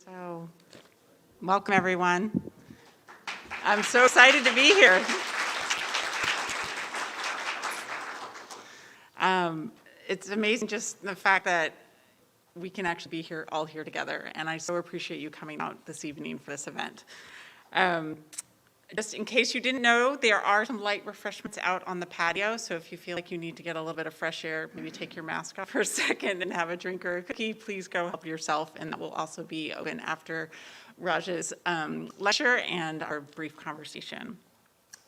So, welcome everyone. I'm so excited to be here. It's amazing just the fact that we can actually be here, all here together, and I so appreciate you coming out this evening for this event. Just in case you didn't know, there are some light refreshments out on the patio, so if you feel like you need to get a little bit of fresh air, maybe take your mask off for a second and have a drink or a cookie, please go help yourself, and that will also be open after Raj's lecture and our brief conversation.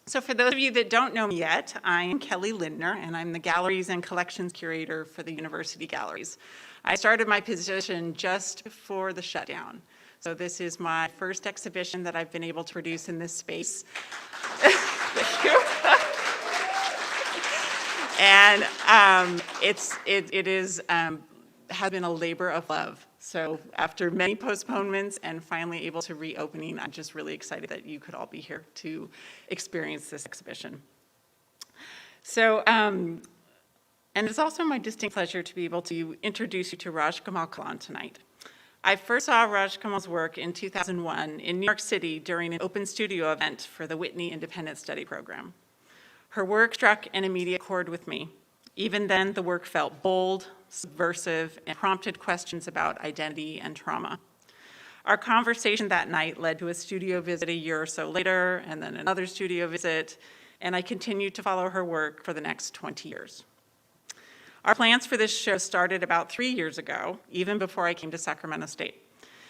So for those of you that don't know me yet, I am Kelly Lindner, and I'm the Galleries and Collections Curator for the University Galleries. I started my position just before the shutdown. So this is my first exhibition that I've been able to produce in this space. Thank you. And has been a labor of love. So after many postponements and finally able to reopening, I'm just really excited that you could all be here to experience this exhibition. So, and it's also my distinct pleasure to be able to introduce you to Rajkamal Kahlon tonight. I first saw Rajkamal's work in 2001 in New York City during an open studio event for the Whitney Independent Study Program. Her work struck an immediate chord with me. Even then, the work felt bold, subversive, and prompted questions about identity and trauma. Our conversation that night led to a studio visit a year or so later, and then another studio visit, and I continued to follow her work for the next 20 years. Our plans for this show started about 3 years ago, even before I came to Sacramento State.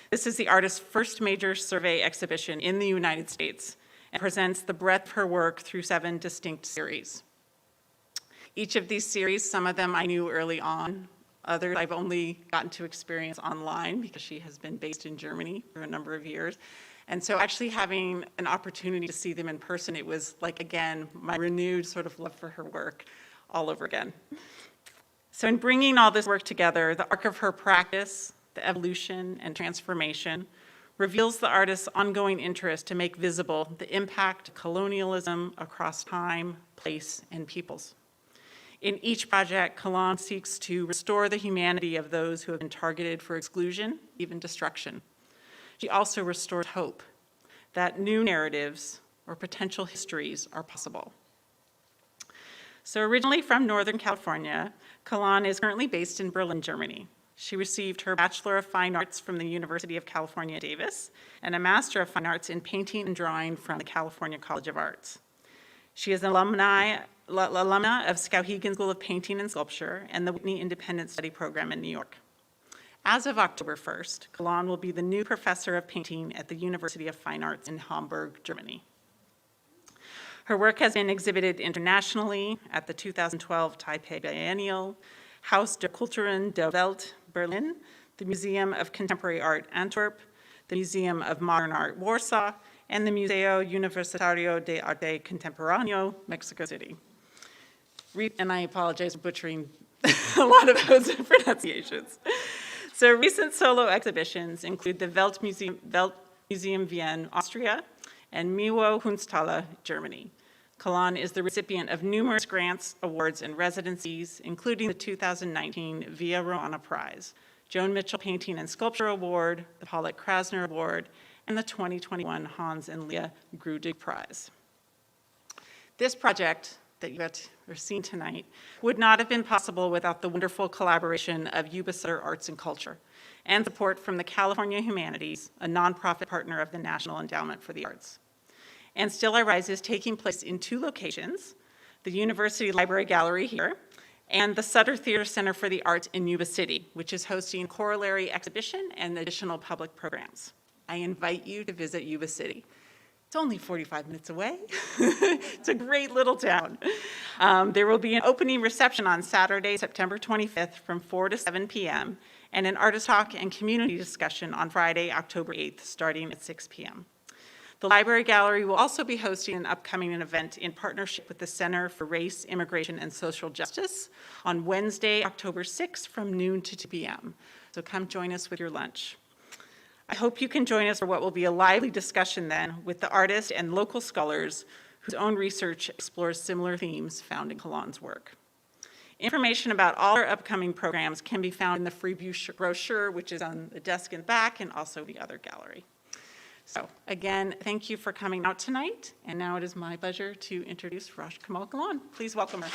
This is the artist's first major survey exhibition in the United States and presents the breadth of her work through 7 distinct series. Each of these series, some of them I knew early on, others I've only gotten to experience online because she has been based in Germany for a number of years. And so actually having an opportunity to see them in person, it was like, again, my renewed sort of love for her work all over again. So in bringing all this work together, the arc of her practice, the evolution and transformation, reveals the artist's ongoing interest to make visible the impact of colonialism across time, place, and peoples. In each project, Kahlon seeks to restore the humanity of those who have been targeted for exclusion, even destruction. She also restores hope that new narratives or potential histories are possible. So originally from Northern California, Kahlon is currently based in Berlin, Germany. She received her Bachelor of Fine Arts from the University of California, Davis, and a Master of Fine Arts in Painting and Drawing from the California College of Arts. She is an alumna of Skowhegan School of Painting and Sculpture and the Whitney Independent Study Program in New York. As of October 1st, Kahlon will be the new professor of painting at the University of Fine Arts in Hamburg, Germany. Her work has been exhibited internationally at the 2012 Taipei Biennial, Haus der Kulturen der Welt, Berlin, the Museum of Contemporary Art, Antwerp, the Museum of Modern Art, Warsaw, and the Museo Universitario de Arte Contemporáneo, Mexico City. And I apologize for butchering a lot of those pronunciations. So recent solo exhibitions include the Weltmuseum Wien, Austria, and Miwo Kunsthalle, Germany. Kahlon is the recipient of numerous grants, awards, and residencies, including the 2019 Via Romana Prize, Joan Mitchell Painting and Sculpture Award, the Paulette Krasner Award, and the 2021 Hans and Leah Grudig Prize. This project that you are seeing tonight would not have been possible without the wonderful collaboration of Yuba Sutter Arts and Culture and support from the California Humanities, a nonprofit partner of the National Endowment for the Arts. And Still I Rise is taking place in 2 locations, the University Library Gallery here, and the Sutter Theater Center for the Arts in Yuba City, which is hosting a corollary exhibition and additional public programs. I invite you to visit Yuba City. It's only 45 minutes away. It's a great little town. There will be an opening reception on Saturday, September 25th from 4 to 7 p.m., and an artist talk and community discussion on Friday, October 8th, starting at 6 p.m. The Library Gallery will also be hosting an upcoming event in partnership with the Center for Race, Immigration, and Social Justice on Wednesday, October 6th from noon to 2 p.m. So come join us with your lunch. I hope you can join us for what will be a lively discussion then with the artists and local scholars whose own research explores similar themes found in Kahlon's work. Information about all our upcoming programs can be found in the free brochure, which is on the desk in the back and also the other gallery. So again, thank you for coming out tonight. And now it is my pleasure to introduce Rajkamal Kahlon. Please welcome her.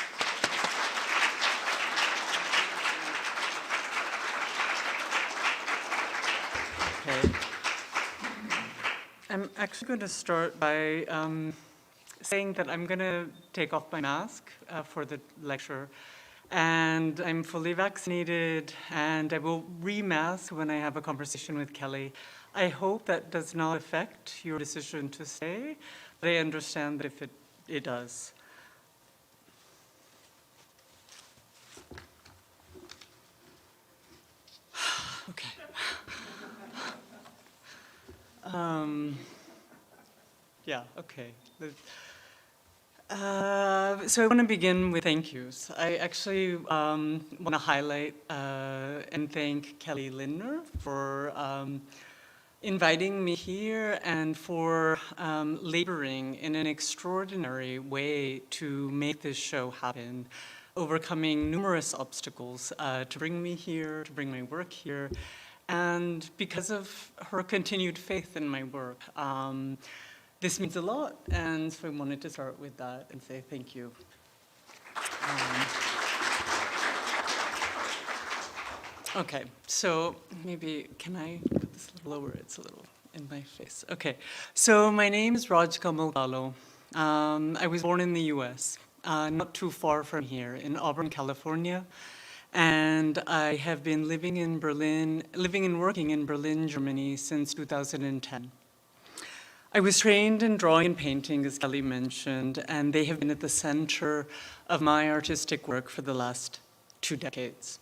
Okay. I'm actually going to start by saying that I'm going to take off my mask for the lecture. And I'm fully vaccinated, and I will re-mask when I have a conversation with Kelly. I hope that does not affect your decision to stay, but I understand that if it does. Okay. Yeah, okay. So I want to begin with thank yous. I actually want to highlight and thank Kelly Lindner for inviting me here and for laboring in an extraordinary way to make this show happen, overcoming numerous obstacles to bring me here, to bring my work here, and because of her continued faith in my work. This means a lot, and so I wanted to start with that and say thank you. Okay, so maybe, can I put this a little lower? It's a little in my face. Okay, so my name is Rajkamal Kahlon. I was born in the US, not too far from here, in Auburn, California, and I have been living and working in Berlin, Germany since 2010. I was trained in drawing and painting, as Kelly mentioned, and they have been at the center of my artistic work for the last 2 decades.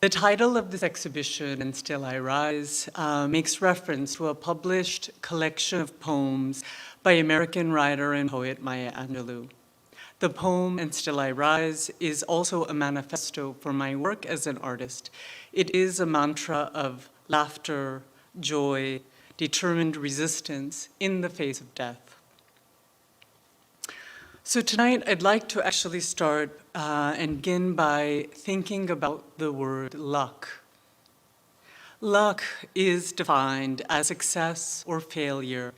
The title of this exhibition, And Still I Rise, makes reference to a published collection of poems by American writer and poet Maya Angelou. The poem, And Still I Rise, is also a manifesto for my work as an artist. It is a mantra of laughter, joy, determined resistance in the face of death. So tonight I'd like to actually start and begin by thinking about the word luck. Luck is defined as success or failure,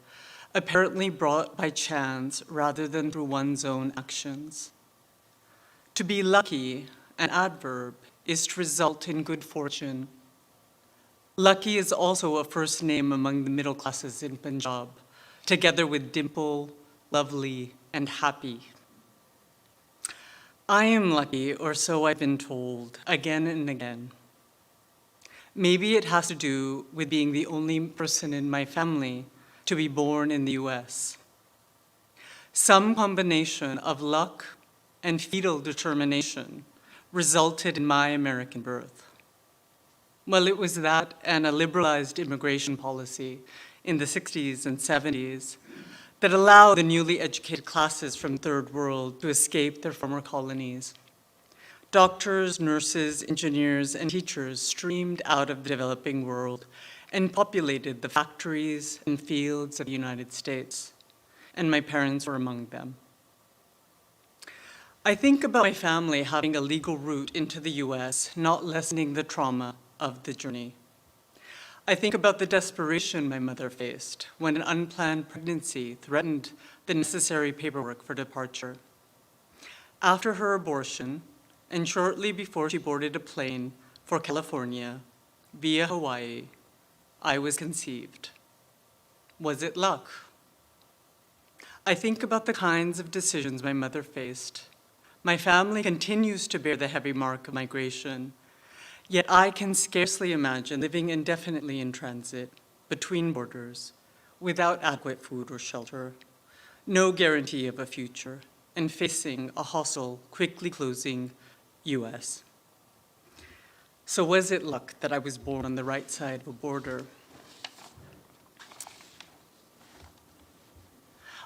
apparently brought by chance rather than through one's own actions. To be lucky, an adverb, is to result in good fortune. Lucky is also a first name among the middle classes in Punjab, together with dimple, lovely, and happy. I am lucky, or so I've been told, again and again. Maybe it has to do with being the only person in my family to be born in the US. Some combination of luck and fetal determination resulted in my American birth. Well, it was that and a liberalized immigration policy in the 60s and 70s that allowed the newly educated classes from Third World to escape their former colonies. Doctors, nurses, engineers, and teachers streamed out of the developing world and populated the factories and fields of the United States, and my parents were among them. I think about my family having a legal route into the US, not lessening the trauma of the journey. I think about the desperation my mother faced when an unplanned pregnancy threatened the necessary paperwork for departure. After her abortion, and shortly before she boarded a plane for California via Hawaii, I was conceived. Was it luck? I think about the kinds of decisions my mother faced. My family continues to bear the heavy mark of migration, yet I can scarcely imagine living indefinitely in transit between borders without adequate food or shelter, no guarantee of a future, and facing a hostile, quickly closing US. So was it luck that I was born on the right side of a border?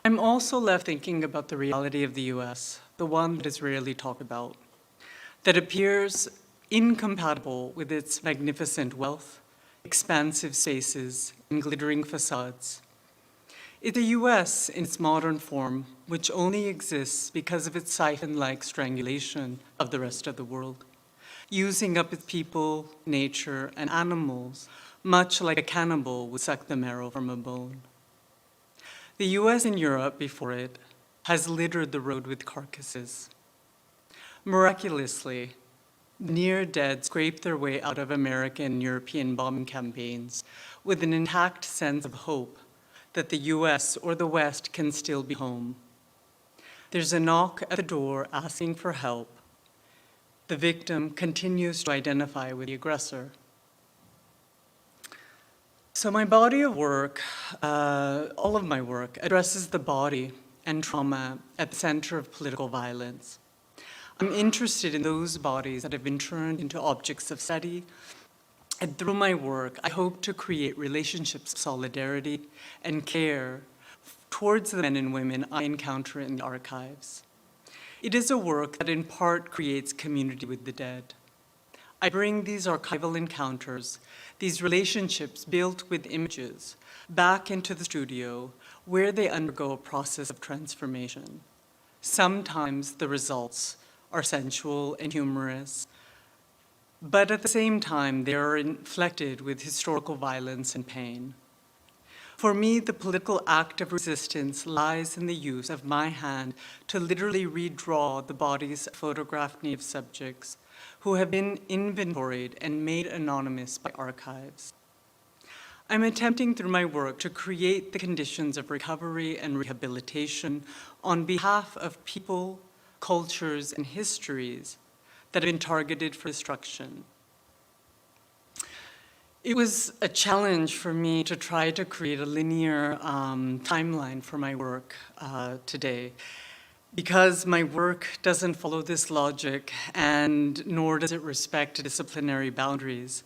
I'm also left thinking about the reality of the US, the one that is rarely talked about, that appears incompatible with its magnificent wealth, expansive spaces, and glittering facades. It's the US in its modern form, which only exists because of its siphon-like strangulation of the rest of the world, using up its people, nature, and animals, much like a cannibal would suck the marrow from a bone. The US and Europe before it has littered the road with carcasses. Miraculously, the near dead scrape their way out of American and European bombing campaigns with an intact sense of hope that the US or the West can still be home. There's a knock at the door asking for help. The victim continues to identify with the aggressor. So my body of work, all of my work, addresses the body and trauma at the center of political violence. I'm interested in those bodies that have been turned into objects of study, and through my work, I hope to create relationships of solidarity and care towards the men and women I encounter in the archives. It is a work that in part creates community with the dead. I bring these archival encounters, these relationships built with images, back into the studio where they undergo a process of transformation. Sometimes the results are sensual and humorous, but at the same time, they are inflected with historical violence and pain. For me, the political act of resistance lies in the use of my hand to literally redraw the bodies of photographed Native subjects who have been inventoried and made anonymous by archives. I'm attempting through my work to create the conditions of recovery and rehabilitation on behalf of people, cultures, and histories that have been targeted for destruction. It was a challenge for me to try to create a linear timeline for my work today, because my work doesn't follow this logic, and nor does it respect disciplinary boundaries.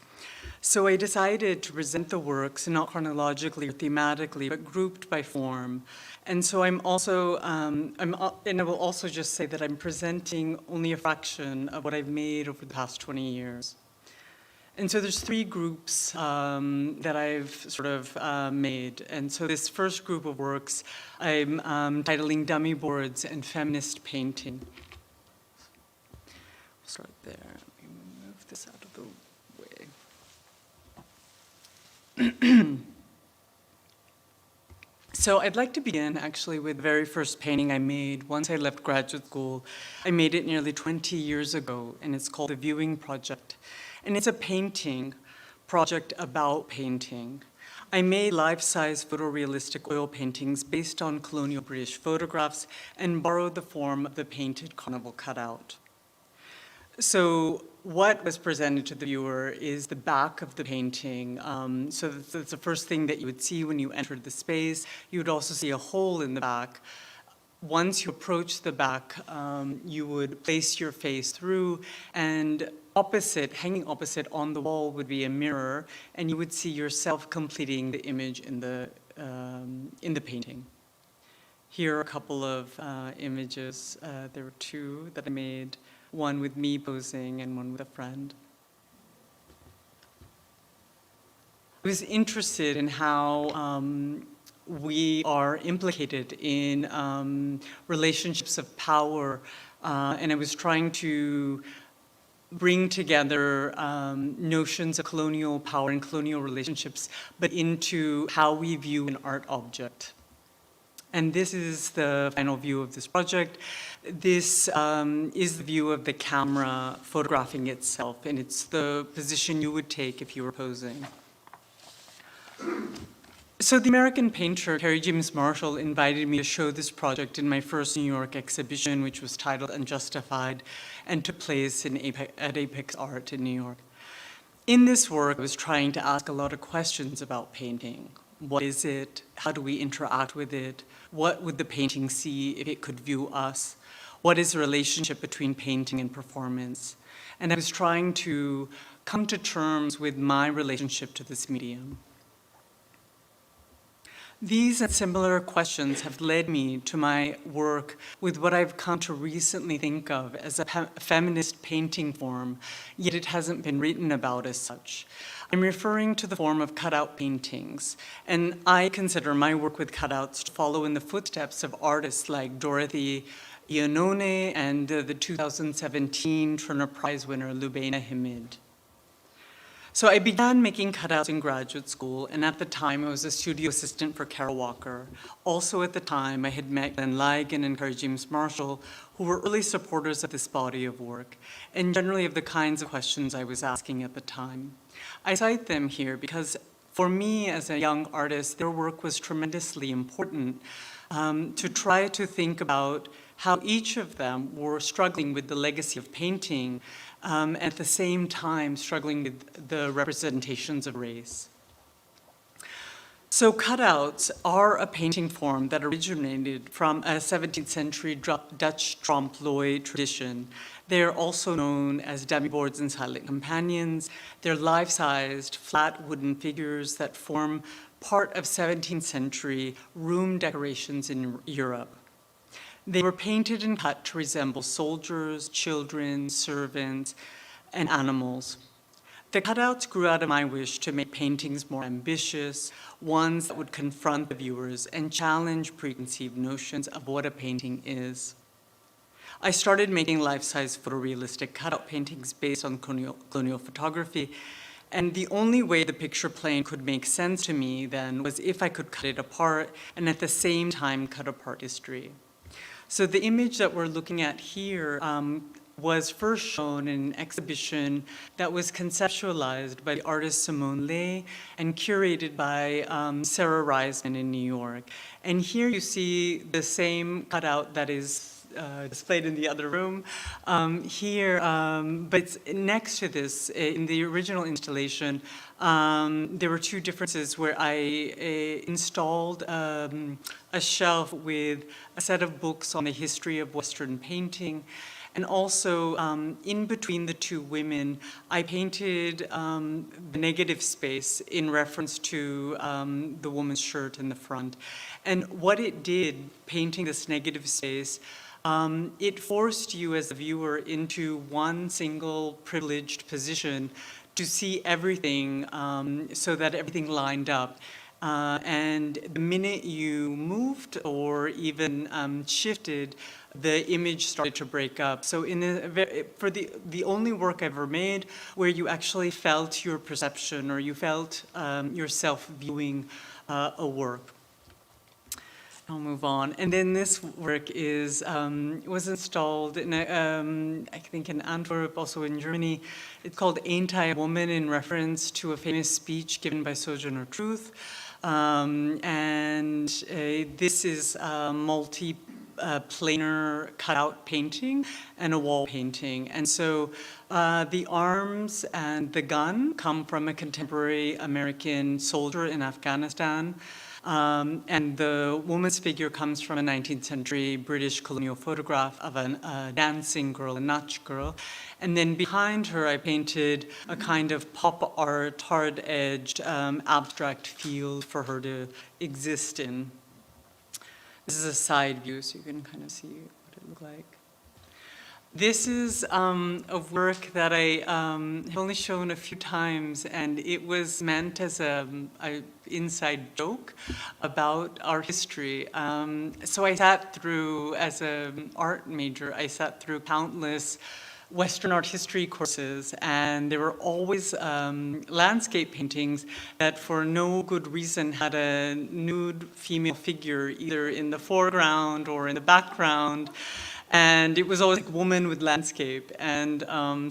So I decided to present the works not chronologically or thematically, but grouped by form. And so I'm also, and I will also just say that I'm presenting only a fraction of what I've made over the past 20 years. And so there's three groups that I've sort of made. And so this first group of works, I'm titling Dummy Boards and Feminist Painting. We'll start there. Let me move this out of the way. So I'd like to begin actually with the very first painting I made once I left graduate school. I made it nearly 20 years ago, and it's called The Viewing Project. And it's a painting project about painting. I made life-size photorealistic oil paintings based on colonial British photographs and borrowed the form of the painted carnival cutout. So what was presented to the viewer is the back of the painting. So that's the first thing that you would see when you entered the space. You would also see a hole in the back. Once you approach the back, you would place your face through, and opposite, hanging opposite on the wall would be a mirror, and you would see yourself completing the image in the painting. Here are a couple of images. There were two that I made, one with me posing and one with a friend. I was interested in how we are implicated in relationships of power, and I was trying to bring together notions of colonial power and colonial relationships, but into how we view an art object. And this is the final view of this project. This is the view of the camera photographing itself, and it's the position you would take if you were posing. So the American painter Harry James Marshall invited me to show this project in my first New York exhibition, which was titled Unjustified, and took place at Apex Art in New York. In this work, I was trying to ask a lot of questions about painting. What is it? How do we interact with it? What would the painting see if it could view us? What is the relationship between painting and performance? And I was trying to come to terms with my relationship to this medium. These and similar questions have led me to my work with what I've come to recently think of as a feminist painting form, yet it hasn't been written about as such. I'm referring to the form of cutout paintings, and I consider my work with cutouts to follow in the footsteps of artists like Dorothy Iannone and the 2017 Turner Prize winner Lubaina Hamid. So I began making cutouts in graduate school, and at the time I was a studio assistant for Carol Walker. Also at the time, I had met Glenn Ligon and Carrie James Marshall, who were early supporters of this body of work, and generally of the kinds of questions I was asking at the time. I cite them here because for me as a young artist, their work was tremendously important to try to think about how each of them were struggling with the legacy of painting, at the same time struggling with the representations of race. So cutouts are a painting form that originated from a 17th century Dutch trompe-l'oeil tradition. They're also known as demi-boards and silent companions. They're life-sized, flat wooden figures that form part of 17th century room decorations in Europe. They were painted and cut to resemble soldiers, children, servants, and animals. The cutouts grew out of my wish to make paintings more ambitious, ones that would confront the viewers and challenge preconceived notions of what a painting is. I started making life-size photorealistic cutout paintings based on colonial photography, and the only way the picture plane could make sense to me then was if I could cut it apart and at the same time cut apart history. So the image that we're looking at here was first shown in an exhibition that was conceptualized by the artist Simone Lay and curated by Sarah Reisman in New York. And here you see the same cutout that is displayed in the other room but it's next to this, in the original installation, there were two differences where I installed a shelf with a set of books on the history of Western painting. And also, in between the two women, I painted the negative space in reference to the woman's shirt in the front. And what it did, painting this negative space, it forced you as a viewer into one single privileged position to see everything so that everything lined up. And the minute you moved or even shifted, the image started to break up. So for the only work I've ever made where you actually felt your perception or you felt yourself viewing a work. I'll move on. And then this work was installed in, I think in Antwerp, also in Germany. It's called Ain't I a Woman, in reference to a famous speech given by Sojourner Truth. This is a multi-planar cutout painting and a wall painting. And so the arms and the gun come from a contemporary American soldier in Afghanistan. And the woman's figure comes from a 19th century British colonial photograph of a dancing girl, a Natch girl. And then behind her, I painted a kind of pop art, hard-edged, abstract field for her to exist in. This is a side view, so you can kind of see what it looked like. This is a work that I have only shown a few times, and it was meant as an inside joke about our history. So I sat through, as an art major, I sat through countless Western art history courses, and there were always landscape paintings that for no good reason had a nude female figure either in the foreground or in the background. And it was always like woman with landscape. And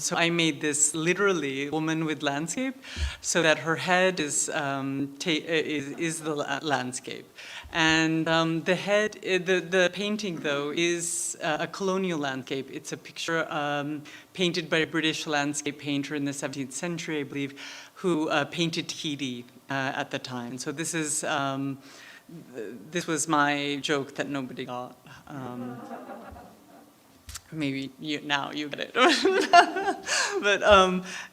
so I made this literally woman with landscape so that her head is the landscape. And the head, the painting though, is a colonial landscape. It's a picture painted by a British landscape painter in the 17th century, I believe, who painted Tahiti at the time. So this was my joke that nobody got. Maybe now you get it. But,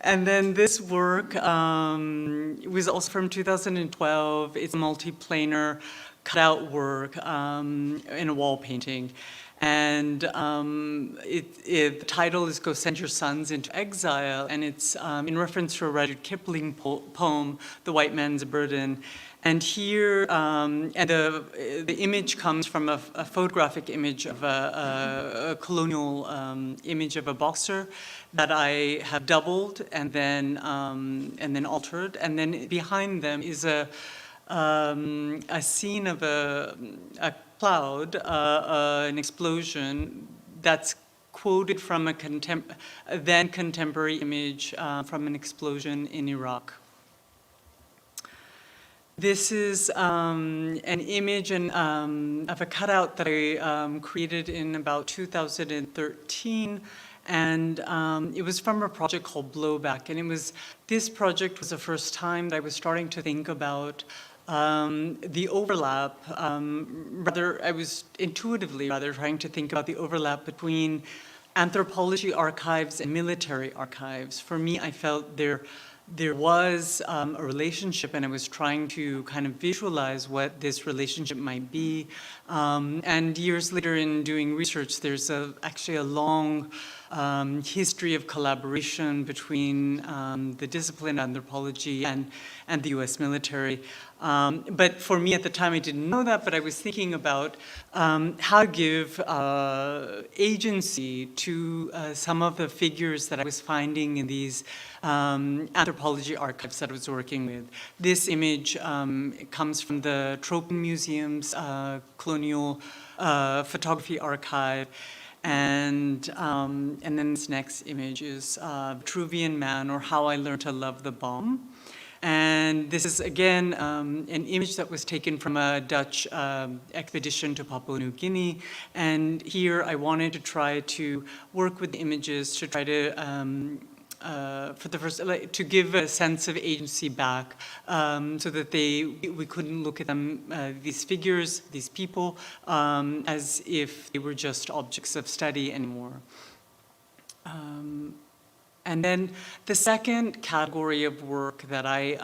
and then this work was also from 2012. It's a multi-planar cutout work in a wall painting. And the title is Go Send Your Sons into Exile, and it's in reference to a Rudyard Kipling poem, The White Man's Burden. And here, and the image comes from a photographic image of a colonial image of a boxer that I have doubled and then altered. And then behind them is a scene of a cloud, an explosion that's quoted from a then contemporary image from an explosion in Iraq. This is an image of a cutout that I created in about 2013, and it was from a project called Blowback. And this project was the first time that I was starting to think about the overlap. I was intuitively trying to think about the overlap between anthropology archives and military archives. For me, I felt there was a relationship, and I was trying to kind of visualize what this relationship might be. And years later in doing research, there's actually a long history of collaboration between the discipline anthropology and the US military. But for me at the time, I didn't know that, but I was thinking about how to give agency to some of the figures that I was finding in these anthropology archives that I was working with. This image comes from the Tropen Museum's colonial photography archive. And then this next image is Vitruvian Man, or How I Learned to Love the Bomb. And this is, again, an image that was taken from a Dutch expedition to Papua New Guinea. And here I wanted to try to work with the images to try to, to give a sense of agency back, so that we couldn't look at them, these figures, these people, as if they were just objects of study anymore. And then the second category of work that I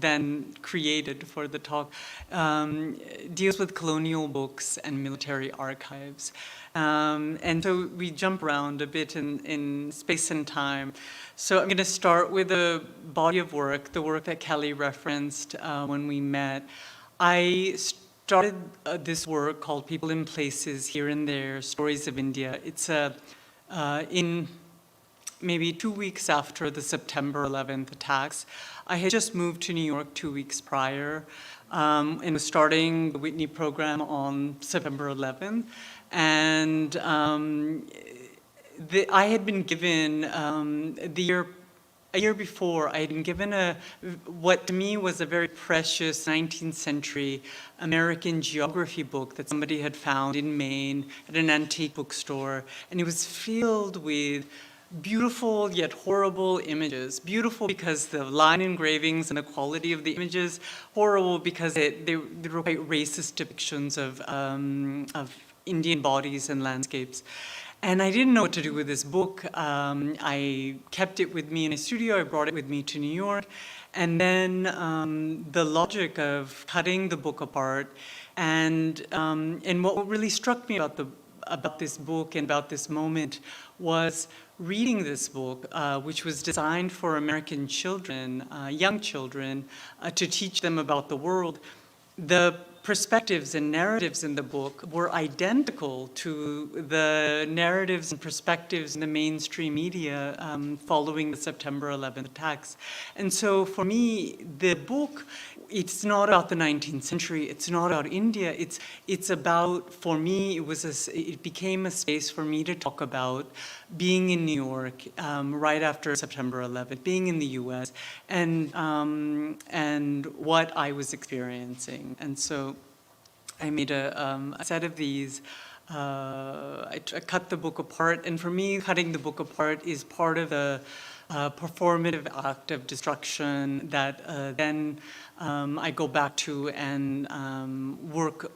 then created for the talk deals with colonial books and military archives. And so we jump around a bit in space and time. So I'm going to start with a body of work, the work that Kelly referenced when we met. I started this work called People in Places, Here and There, Stories of India. It's in maybe 2 weeks after the September 11th attacks. I had just moved to New York 2 weeks prior and was starting the Whitney program on September 11th. And I had been given, a year before, I had been given what to me was a very precious 19th century American geography book that somebody had found in Maine at an antique bookstore. And it was filled with beautiful yet horrible images. Beautiful because the line engravings and the quality of the images. Horrible because they were quite racist depictions of Indian bodies and landscapes. And I didn't know what to do with this book. I kept it with me in a studio. I brought it with me to New York. And then the logic of cutting the book apart and what really struck me about this book and about this moment was reading this book, which was designed for American children, young children, to teach them about the world. The perspectives and narratives in the book were identical to the narratives and perspectives in the mainstream media following the September 11th attacks. And so for me, the book, it's not about the 19th century, it's not about India, it's about, for me, it became a space for me to talk about being in New York right after September 11th, being in the US, and what I was experiencing. And so I made a set of these. I cut the book apart, and for me, cutting the book apart is part of the performative act of destruction that then I go back to and work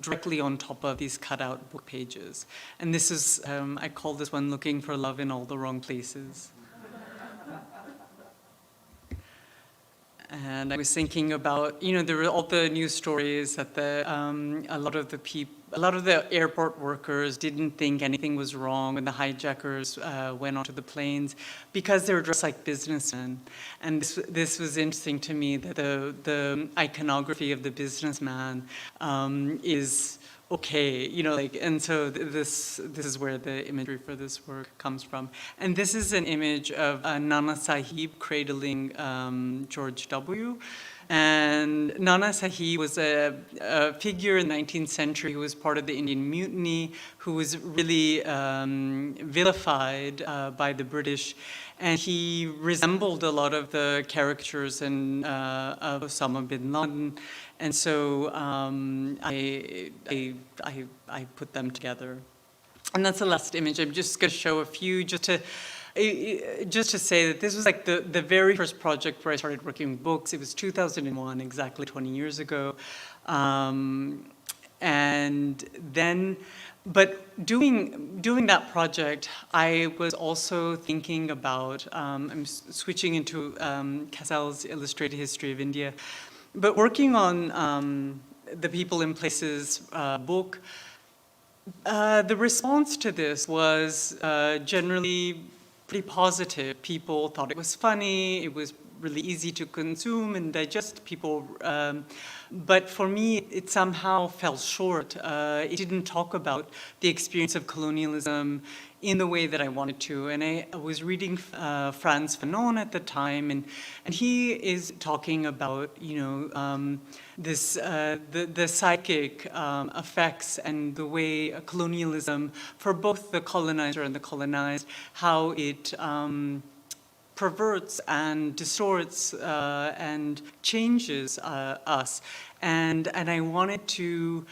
directly on top of these cutout book pages. And this is, I call this one Looking for Love in All the Wrong Places. And I was thinking about, there were all the news stories that a lot of the airport workers didn't think anything was wrong when the hijackers went onto the planes because they were dressed like businessmen. And this was interesting to me, that the iconography of the businessman is okay, and so this is where the imagery for this work comes from. And this is an image of Nana Sahib cradling George W. And Nana Sahib was a figure in the 19th century who was part of the Indian Mutiny, who was really vilified by the British. And he resembled a lot of the caricatures of Osama bin Laden. And so I put them together. And that's the last image. I'm just going to show a few just to say that this was like the very first project where I started working with books. It was 2001, exactly 20 years ago. And then, but doing that project, I was also thinking about, I'm switching into Cazel's Illustrated History of India, but working on the People and Places book, the response to this was generally pretty positive. People thought it was funny, it was really easy to consume and digest. But for me, it somehow fell short. It didn't talk about the experience of colonialism in the way that I wanted to. And I was reading Frantz Fanon at the time, and he is talking about, the psychic effects and the way colonialism, for both the colonizer and the colonized, how it perverts and distorts and changes us. And I wanted to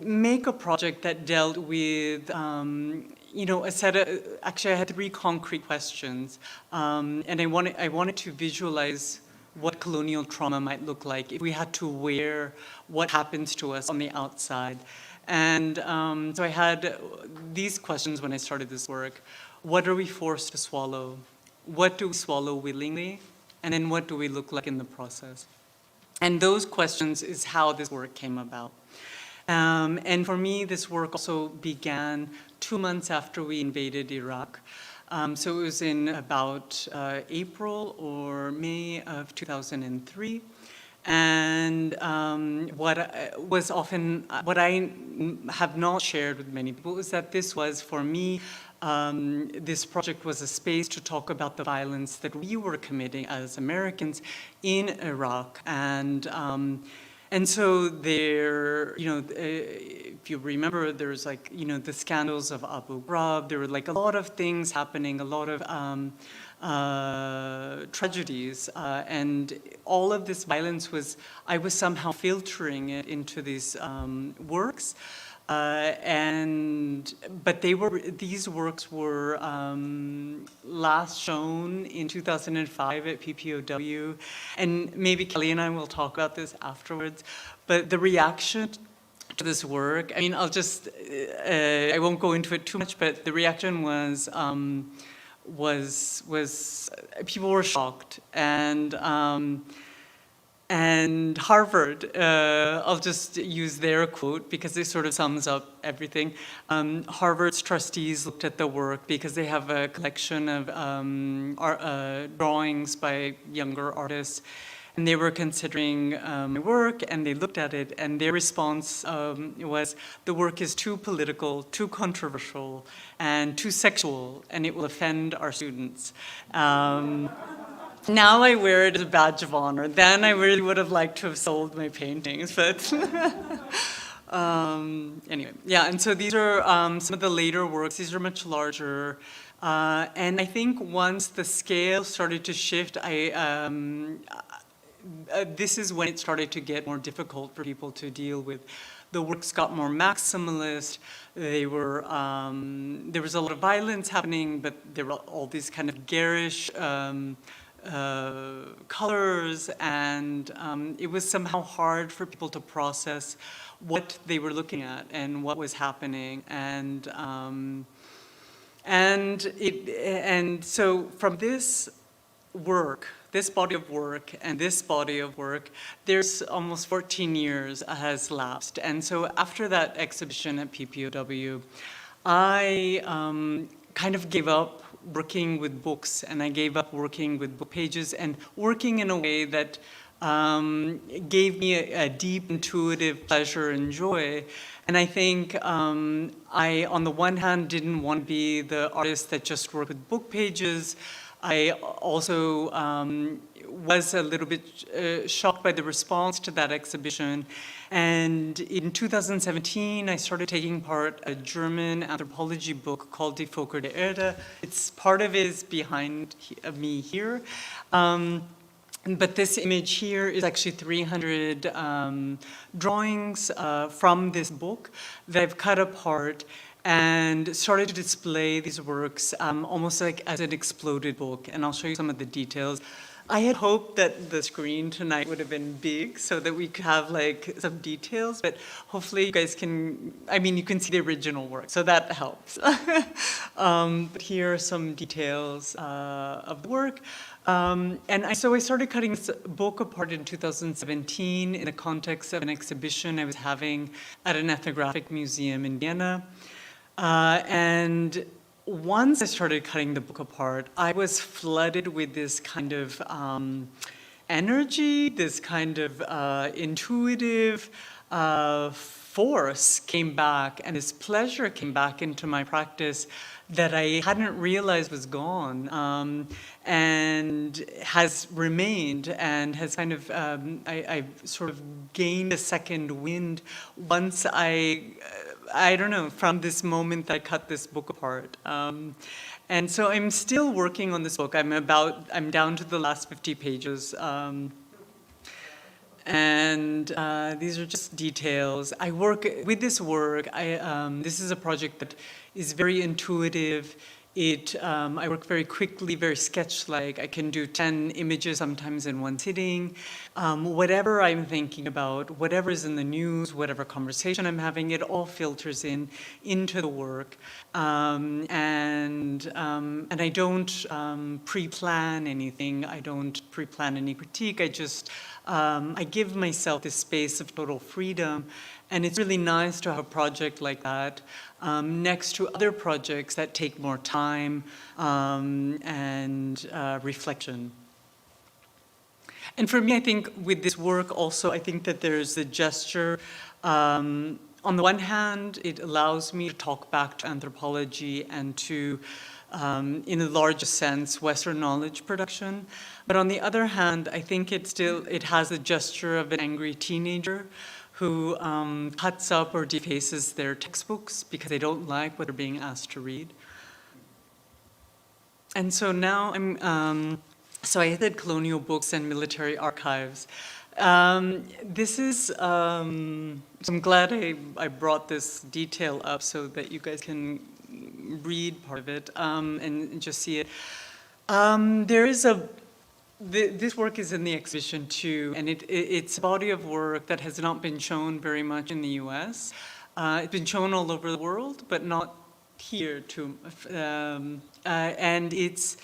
make a project that dealt with a set of, actually I had 3 concrete questions, and I wanted to visualize what colonial trauma might look like if we had to wear what happens to us on the outside. And so I had these questions when I started this work. What are we forced to swallow? What do we swallow willingly? And then what do we look like in the process? And those questions is how this work came about. And for me, this work also began 2 months after we invaded Iraq. So it was in about April or May of 2003. And what I have not shared with many people is that this was, for me, this project was a space to talk about the violence that we were committing as Americans in Iraq. And so there, if you remember, there's the scandals of Abu Ghraib. There were a lot of things happening, a lot of tragedies, and all of this violence I was somehow filtering it into these works. But these works were last shown in 2005 at PPOW, and maybe Kelly and I will talk about this afterwards. But the reaction to this work, I won't go into it too much, but the reaction was people were shocked, and Harvard, I'll just use their quote because it sort of sums up everything. Harvard's trustees looked at the work because they have a collection of drawings by younger artists, and they were considering my work, and they looked at it, and their response was, the work is too political, too controversial, and too sexual, and it will offend our students. Now I wear it as a badge of honor. Then I really would have liked to have sold my paintings, but anyway. Yeah, and so these are some of the later works. These are much larger. And I think once the scale started to shift, this is when it started to get more difficult for people to deal with. The works got more maximalist. They were, there was a lot of violence happening, but there were all these kind of garish colors, and it was somehow hard for people to process what they were looking at and what was happening. And so from this work, this body of work and this body of work, there's almost 14 years has lapsed. And so after that exhibition at PPOW, I kind of gave up working with books, and I gave up working with book pages and working in a way that gave me a deep intuitive pleasure and joy. And I think I, on the one hand, didn't want to be the artist that just worked with book pages. I also was a little bit shocked by the response to that exhibition. And in 2017, I started taking part in a German anthropology book called Die Völker der Erde. It's part of it is behind me here. But this image here is actually 300 drawings from this book that I've cut apart and started to display these works almost like as an exploded book. And I'll show you some of the details. I had hoped that the screen tonight would have been big so that we could have like some details, but hopefully you guys can, I mean, you can see the original work, so that helps. But here are some details of the work. So I started cutting this book apart in 2017 in the context of an exhibition I was having at an ethnographic museum in Vienna. And once I started cutting the book apart, I was flooded with this kind of energy, this kind of intuitive force came back, and this pleasure came back into my practice that I hadn't realized was gone, and has remained and has kind of, I sort of gained a second wind once I don't know, from this moment I cut this book apart. And so I'm still working on this book. I'm down to the last 50 pages. These are just details. I work with this work. This is a project that is very intuitive. I work very quickly, very sketch-like. I can do 10 images sometimes in one sitting. Whatever I'm thinking about, whatever is in the news, whatever conversation I'm having, it all filters into the work. And I don't pre-plan anything. I don't pre-plan any critique. I give myself this space of total freedom. And it's really nice to have a project like that next to other projects that take more time and reflection. And for me, I think with this work also, I think that there's a gesture. On the one hand, it allows me to talk back to anthropology and to, in a larger sense, Western knowledge production. But on the other hand, I think it has a gesture of an angry teenager who cuts up or defaces their textbooks because they don't like what they're being asked to read. And so now so I did colonial books and military archives. This is, so I'm glad I brought this detail up so that you guys can read part of it and just see it. This work is in the exhibition too, and it's a body of work that has not been shown very much in the US. It's been shown all over the world, but not here too. And it's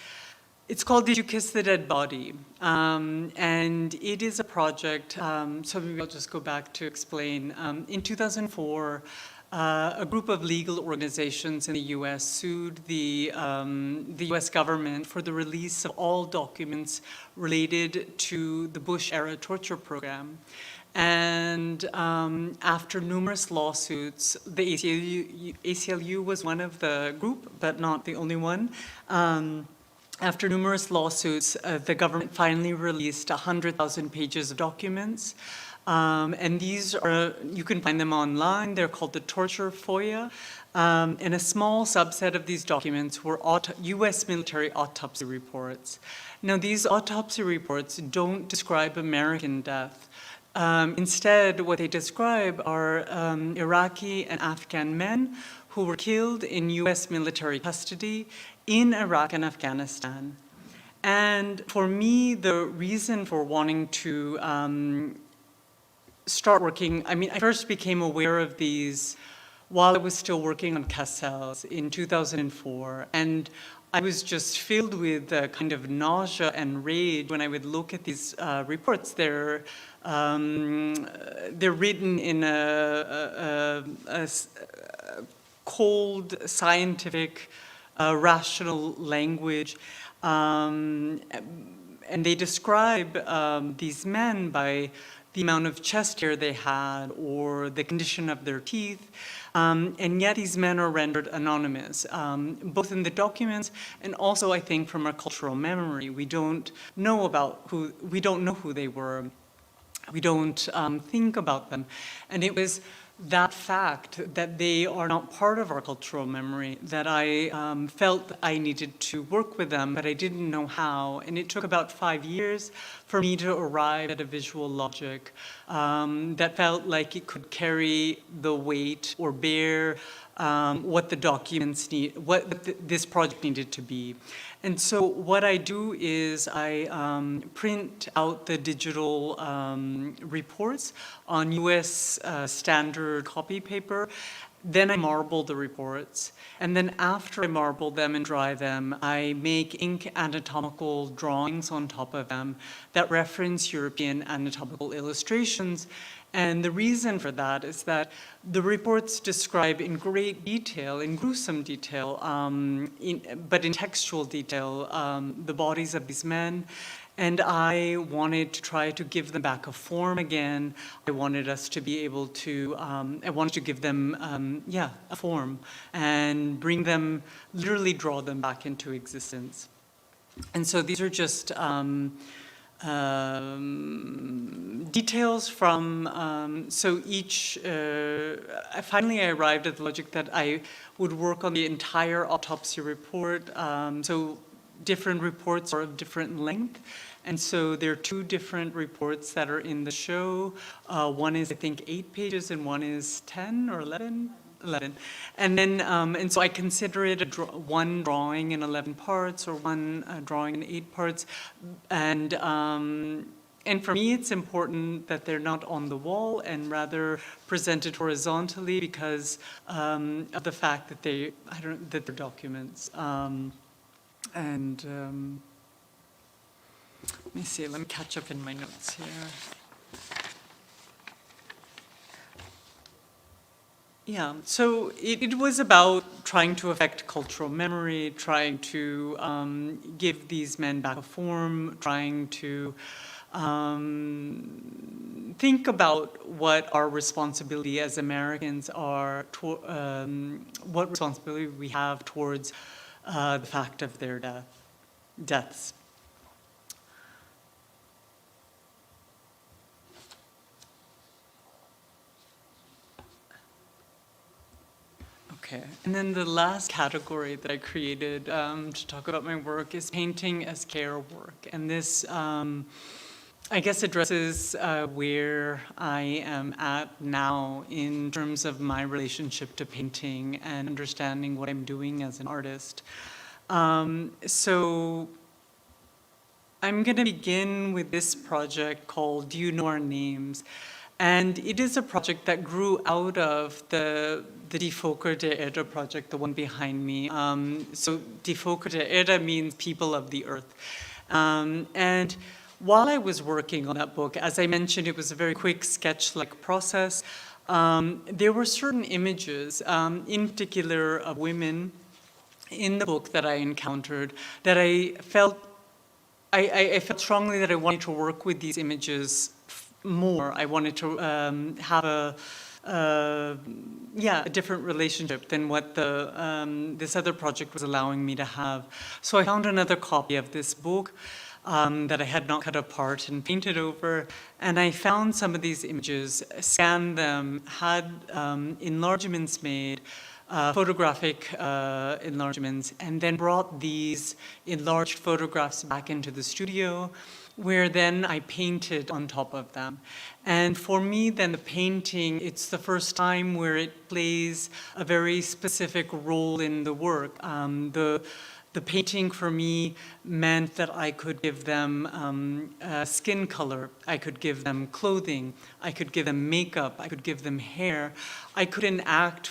called Did You Kiss the Dead Body? And it is a project, so maybe I'll just go back to explain. In 2004, a group of legal organizations in the U.S. sued the U.S. government for the release of all documents related to the Bush-era torture program. And after numerous lawsuits, the ACLU was one of the group, but not the only one. After numerous lawsuits, the government finally released 100,000 pages of documents. And these are, you can find them online. They're called the torture FOIA. And a small subset of these documents were US military autopsy reports. Now, these autopsy reports don't describe American death. Instead, what they describe are Iraqi and Afghan men who were killed in US military custody in Iraq and Afghanistan. And for me, the reason for wanting to start working, I first became aware of these while I was still working on Cassels in 2004. And I was just filled with kind of nausea and rage when I would look at these reports. They're written in a cold, scientific, rational language. And they describe these men by the amount of chest hair they had or the condition of their teeth. And yet these men are rendered anonymous, both in the documents and also, I think, from our cultural memory. We don't know who they were. We don't think about them. And it was that fact that they are not part of our cultural memory that I felt I needed to work with them, but I didn't know how. And it took about 5 years for me to arrive at a visual logic that felt like it could carry the weight or bear what the documents need, this project needed to be. And so what I do is I print out the digital reports on US standard copy paper. Then I marble the reports. And then after I marble them and dry them, I make ink anatomical drawings on top of them that reference European anatomical illustrations. And the reason for that is that the reports describe in great detail, in gruesome detail, but in textual detail, the bodies of these men. And I wanted to try to give them back a form again. I wanted us to be able to, I wanted to give them, a form and bring them, literally draw them back into existence. And so these are just details from, so each, finally I arrived at the logic that I would work on the entire autopsy report. So different reports are of different length. And so there are 2 different reports that are in the show. One is, I think, 8 pages and one is 10 or 11. 11. And then, and so I consider it one drawing in 11 parts or one drawing in 8 parts. And for me, it's important that they're not on the wall and rather presented horizontally because of the fact that that they're documents. Let me see, let me catch up in my notes here. Yeah, so it was about trying to affect cultural memory, trying to give these men back a form, trying to think about what our responsibility as Americans are, what responsibility we have towards the fact of their deaths. Okay, and then the last category that I created to talk about my work is painting as care work. And this, I guess, addresses where I am at now in terms of my relationship to painting and understanding what I'm doing as an artist. So I'm going to begin with this project called Do You Know Our Names? And it is a project that grew out of the Die Volker der Erde project, the one behind me. So Die Volker der Erde means people of the earth. And while I was working on that book, as I mentioned, it was a very quick sketch-like process. There were certain images, in particular of women in the book that I encountered, that I felt strongly that I wanted to work with these images more. I wanted to have a different relationship than what this other project was allowing me to have. So I found another copy of this book that I had not cut apart and painted over, and I found some of these images, scanned them, had enlargements made, photographic enlargements, and then brought these enlarged photographs back into the studio, where then I painted on top of them. And for me, then the painting, it's the first time where it plays a very specific role in the work. The painting for me meant that I could give them skin color, I could give them clothing, I could give them makeup, I could give them hair. I could enact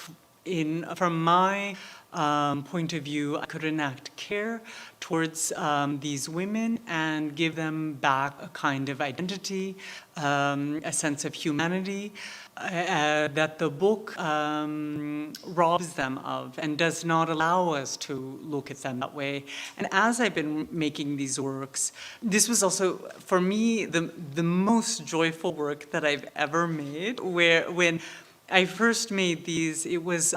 from my point of view, I could enact care towards these women and give them back a kind of identity, a sense of humanity that the book robs them of and does not allow us to look at them that way. And as I've been making these works, this was also, for me, the most joyful work that I've ever made, where when I first made these, it was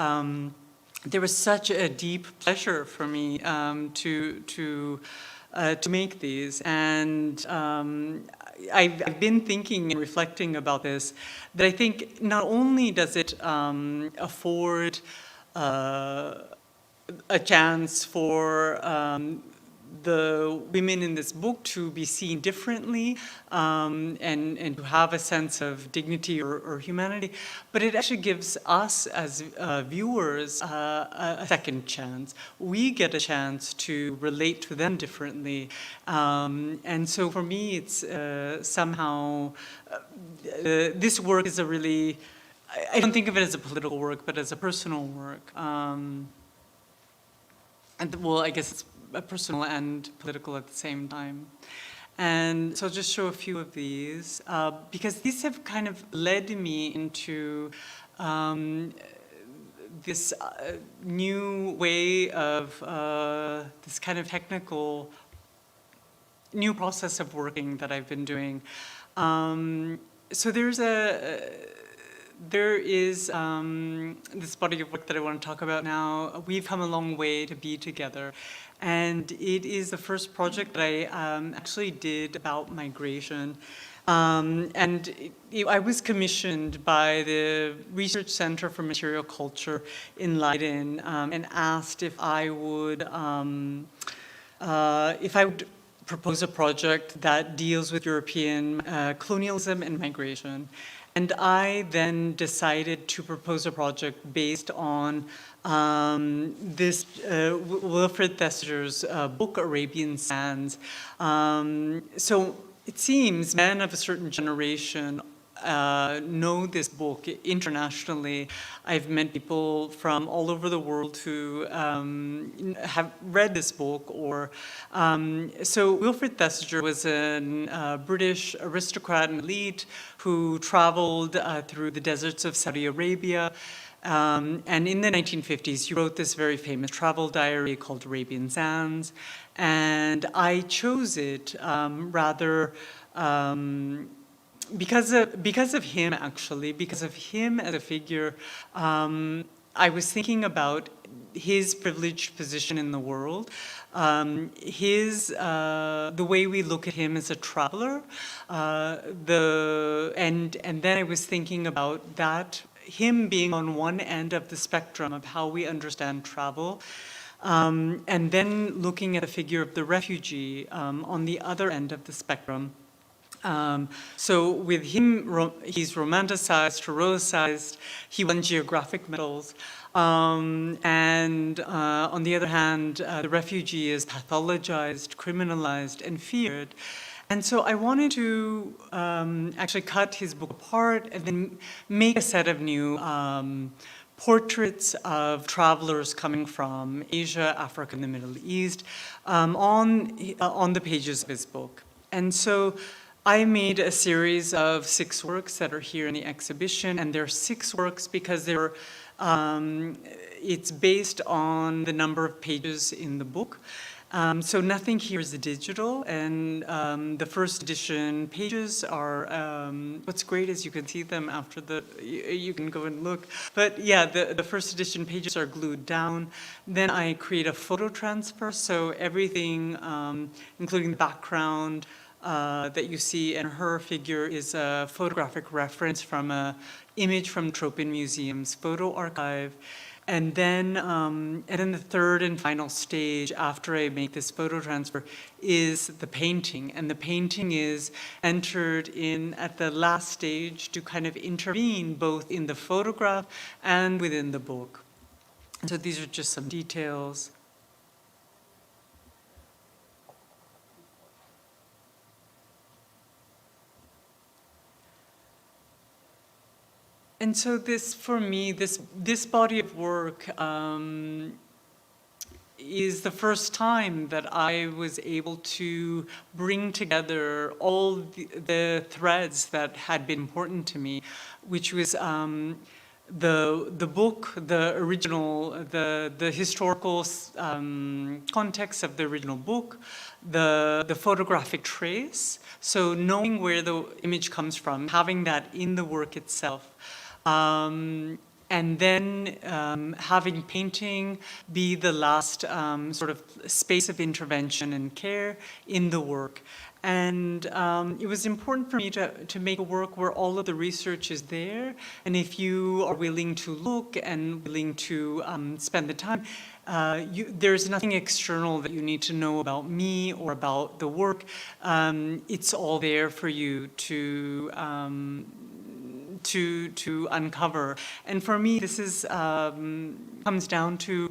there was such a deep pleasure for me to make these, and I've been thinking and reflecting about this, that I think not only does it afford a chance for the women in this book to be seen differently and to have a sense of dignity or humanity, but it actually gives us as viewers a second chance. We get a chance to relate to them differently. And so for me, it's somehow, this work is a really, I don't think of it as a political work, but as a personal work. And well, I guess it's personal and political at the same time. And so I'll just show a few of these, because these have kind of led me into this new way of this kind of technical, new process of working that I've been doing. So there is this body of work that I want to talk about now. We've come a long way to be together. And it is the first project that I actually did about migration. I was commissioned by the Research Center for Material Culture in Leiden and asked if I would propose a project that deals with European colonialism and migration. And I then decided to propose a project based on this Wilfred Thesiger's book, Arabian Sands. So it seems men of a certain generation know this book internationally. I've met people from all over the world who have read this book. So Wilfred Thesiger was a British aristocrat and elite who traveled through the deserts of Saudi Arabia. And in the 1950s, he wrote this very famous travel diary called Arabian Sands. And I chose it rather because of him, actually, because of him as a figure. I was thinking about his privileged position in the world, the way we look at him as a traveler, and then I was thinking about that, him being on one end of the spectrum of how we understand travel, and then looking at the figure of the refugee on the other end of the spectrum. So with him, he's romanticized, heroicized, he won geographic medals. And on the other hand, the refugee is pathologized, criminalized, and feared. And so I wanted to actually cut his book apart and then make a set of new portraits of travelers coming from Asia, Africa, and the Middle East on the pages of his book. And so I made a series of 6 works that are here in the exhibition, and there are 6 works because it's based on the number of pages in the book. So nothing here is digital, and the first edition pages are, what's great is you can see them after you can go and look. But yeah, the first edition pages are glued down. Then I create a photo transfer, so everything, including the background that you see and her figure is a photographic reference from an image from Tropen Museum's photo archive. And then the third and final stage after I make this photo transfer is the painting. And the painting is entered in at the last stage to kind of intervene both in the photograph and within the book. And so these are just some details. And so this, for me, this body of work is the first time that I was able to bring together all the threads that had been important to me, which was the book, the original, the historical context of the original book, the photographic trace, so knowing where the image comes from, having that in the work itself. And then having painting be the last sort of space of intervention and care in the work. And it was important for me to make a work where all of the research is there. And if you are willing to look and willing to spend the time, there's nothing external that you need to know about me or about the work. It's all there for you to uncover. And for me, this is comes down to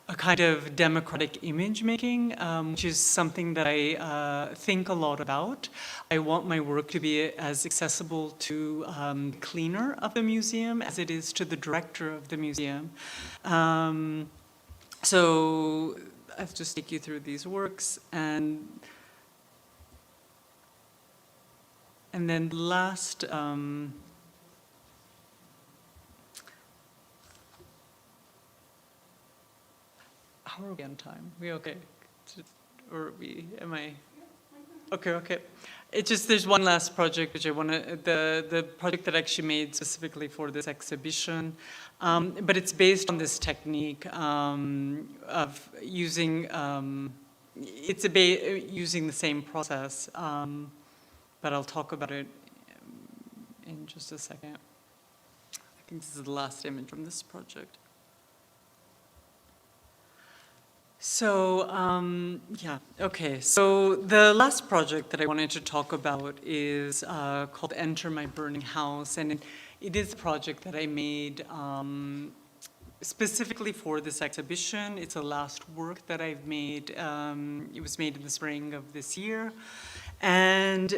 a kind of democratic image making, which is something that I think a lot about. I want my work to be as accessible to the cleaner of the museum as it is to the director of the museum. So I'll just take you through these works, and then last. How are we on time? We okay? Or am I? Okay. It's just, there's one last project which I want to, the project that I actually made specifically for this exhibition, but it's based on this technique of using, using the same process, but I'll talk about it in just a second. I think this is the last image from this project. So, So the last project that I wanted to talk about is called Enter My Burning House, and it is a project that I made specifically for this exhibition. It's a last work that I've made. It was made in the spring of this year, and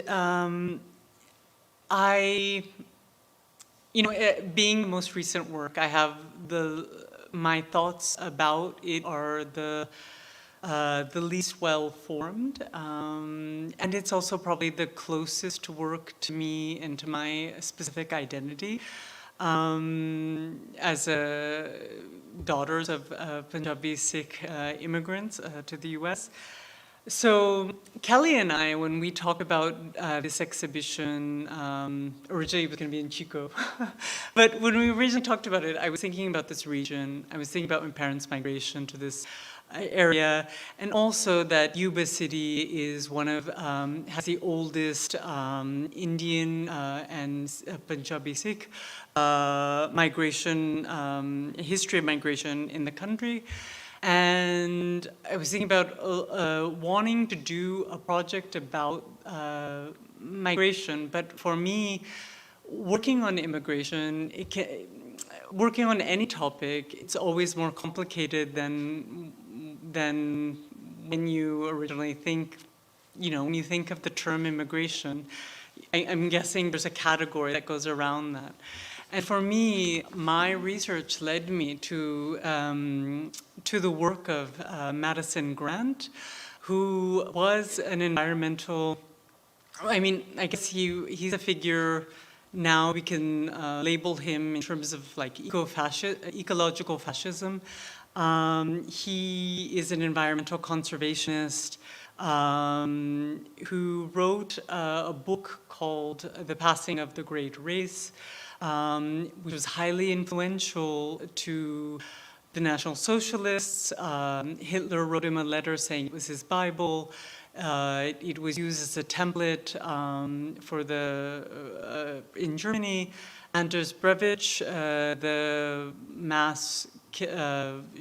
being the most recent work, I have my thoughts about it are the least well-formed, and it's also probably the closest work to me and to my specific identity as daughters of Punjabi Sikh immigrants to the U.S. So Kelly and I, when we talked about this exhibition, originally it was going to be in Chico, but when we originally talked about it, I was thinking about this region. I was thinking about my parents' migration to this area, and also that Yuba City is has the oldest Indian and Punjabi Sikh migration, history of migration in the country. And I was thinking about wanting to do a project about migration, but for me, working on immigration, working on any topic, it's always more complicated than when you originally think, when you think of the term immigration. I'm guessing there's a category that goes around that. And for me, my research led me to the work of Madison Grant, who was an environmental, I guess he's a figure now we can label him in terms of like ecological fascism. He is an environmental conservationist who wrote a book called The Passing of the Great Race, which was highly influential to the National Socialists. Hitler wrote him a letter saying it was his Bible. It was used as a template for in Germany. Anders Breivik, the mass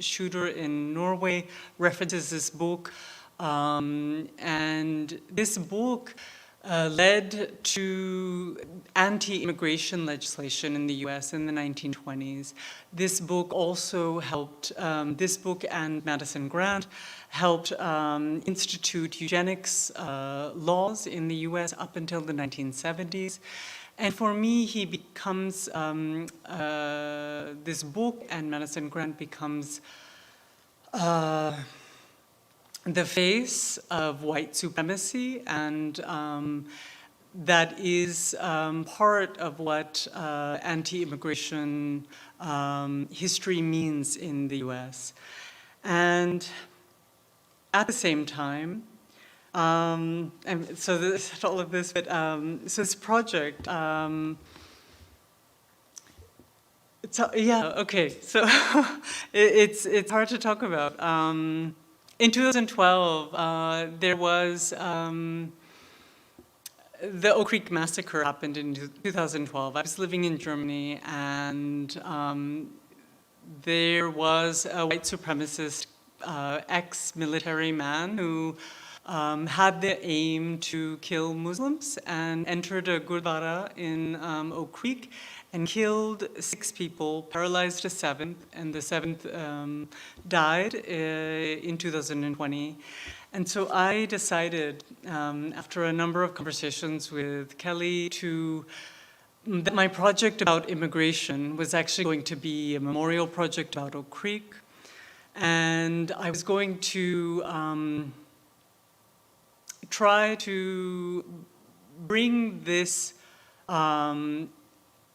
shooter in Norway, references this book. And this book led to anti-immigration legislation in the US in the 1920s. This book also helped, this book and Madison Grant helped institute eugenics laws in the US up until the 1970s. And for me, he becomes, this book and Madison Grant becomes the face of white supremacy, and that is part of what anti-immigration history means in the US. And at the same time, and so all of this, but so this project, yeah, okay, so it's hard to talk about. In 2012, there was the Oak Creek Massacre happened in 2012. I was living in Germany, and there was a white supremacist ex-military man who had the aim to kill Muslims and entered a gurdwara in Oak Creek and killed 6 people, paralyzed a 7th, and the 7th died in 2020. And so I decided, after a number of conversations with Kelly, that my project about immigration was actually going to be a memorial project about Oak Creek. And I was going to try to bring this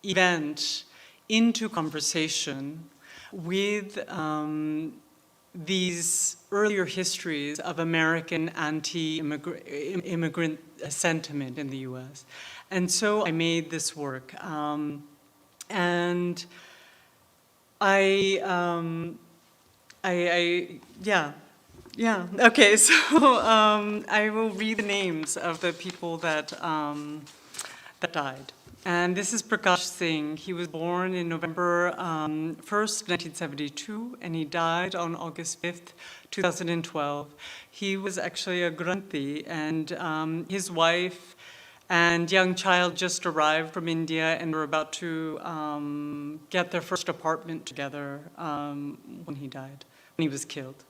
event into conversation with these earlier histories of American anti-immigrant sentiment in the US. And so I made this work. And yeah, okay, so I will read the names of the people that died. And this is Prakash Singh. He was born in November 1st, 1972, and he died on August 5th, 2012. He was actually a Granthi, and his wife and young child just arrived from India and were about to get their first apartment together when he died, when he was killed.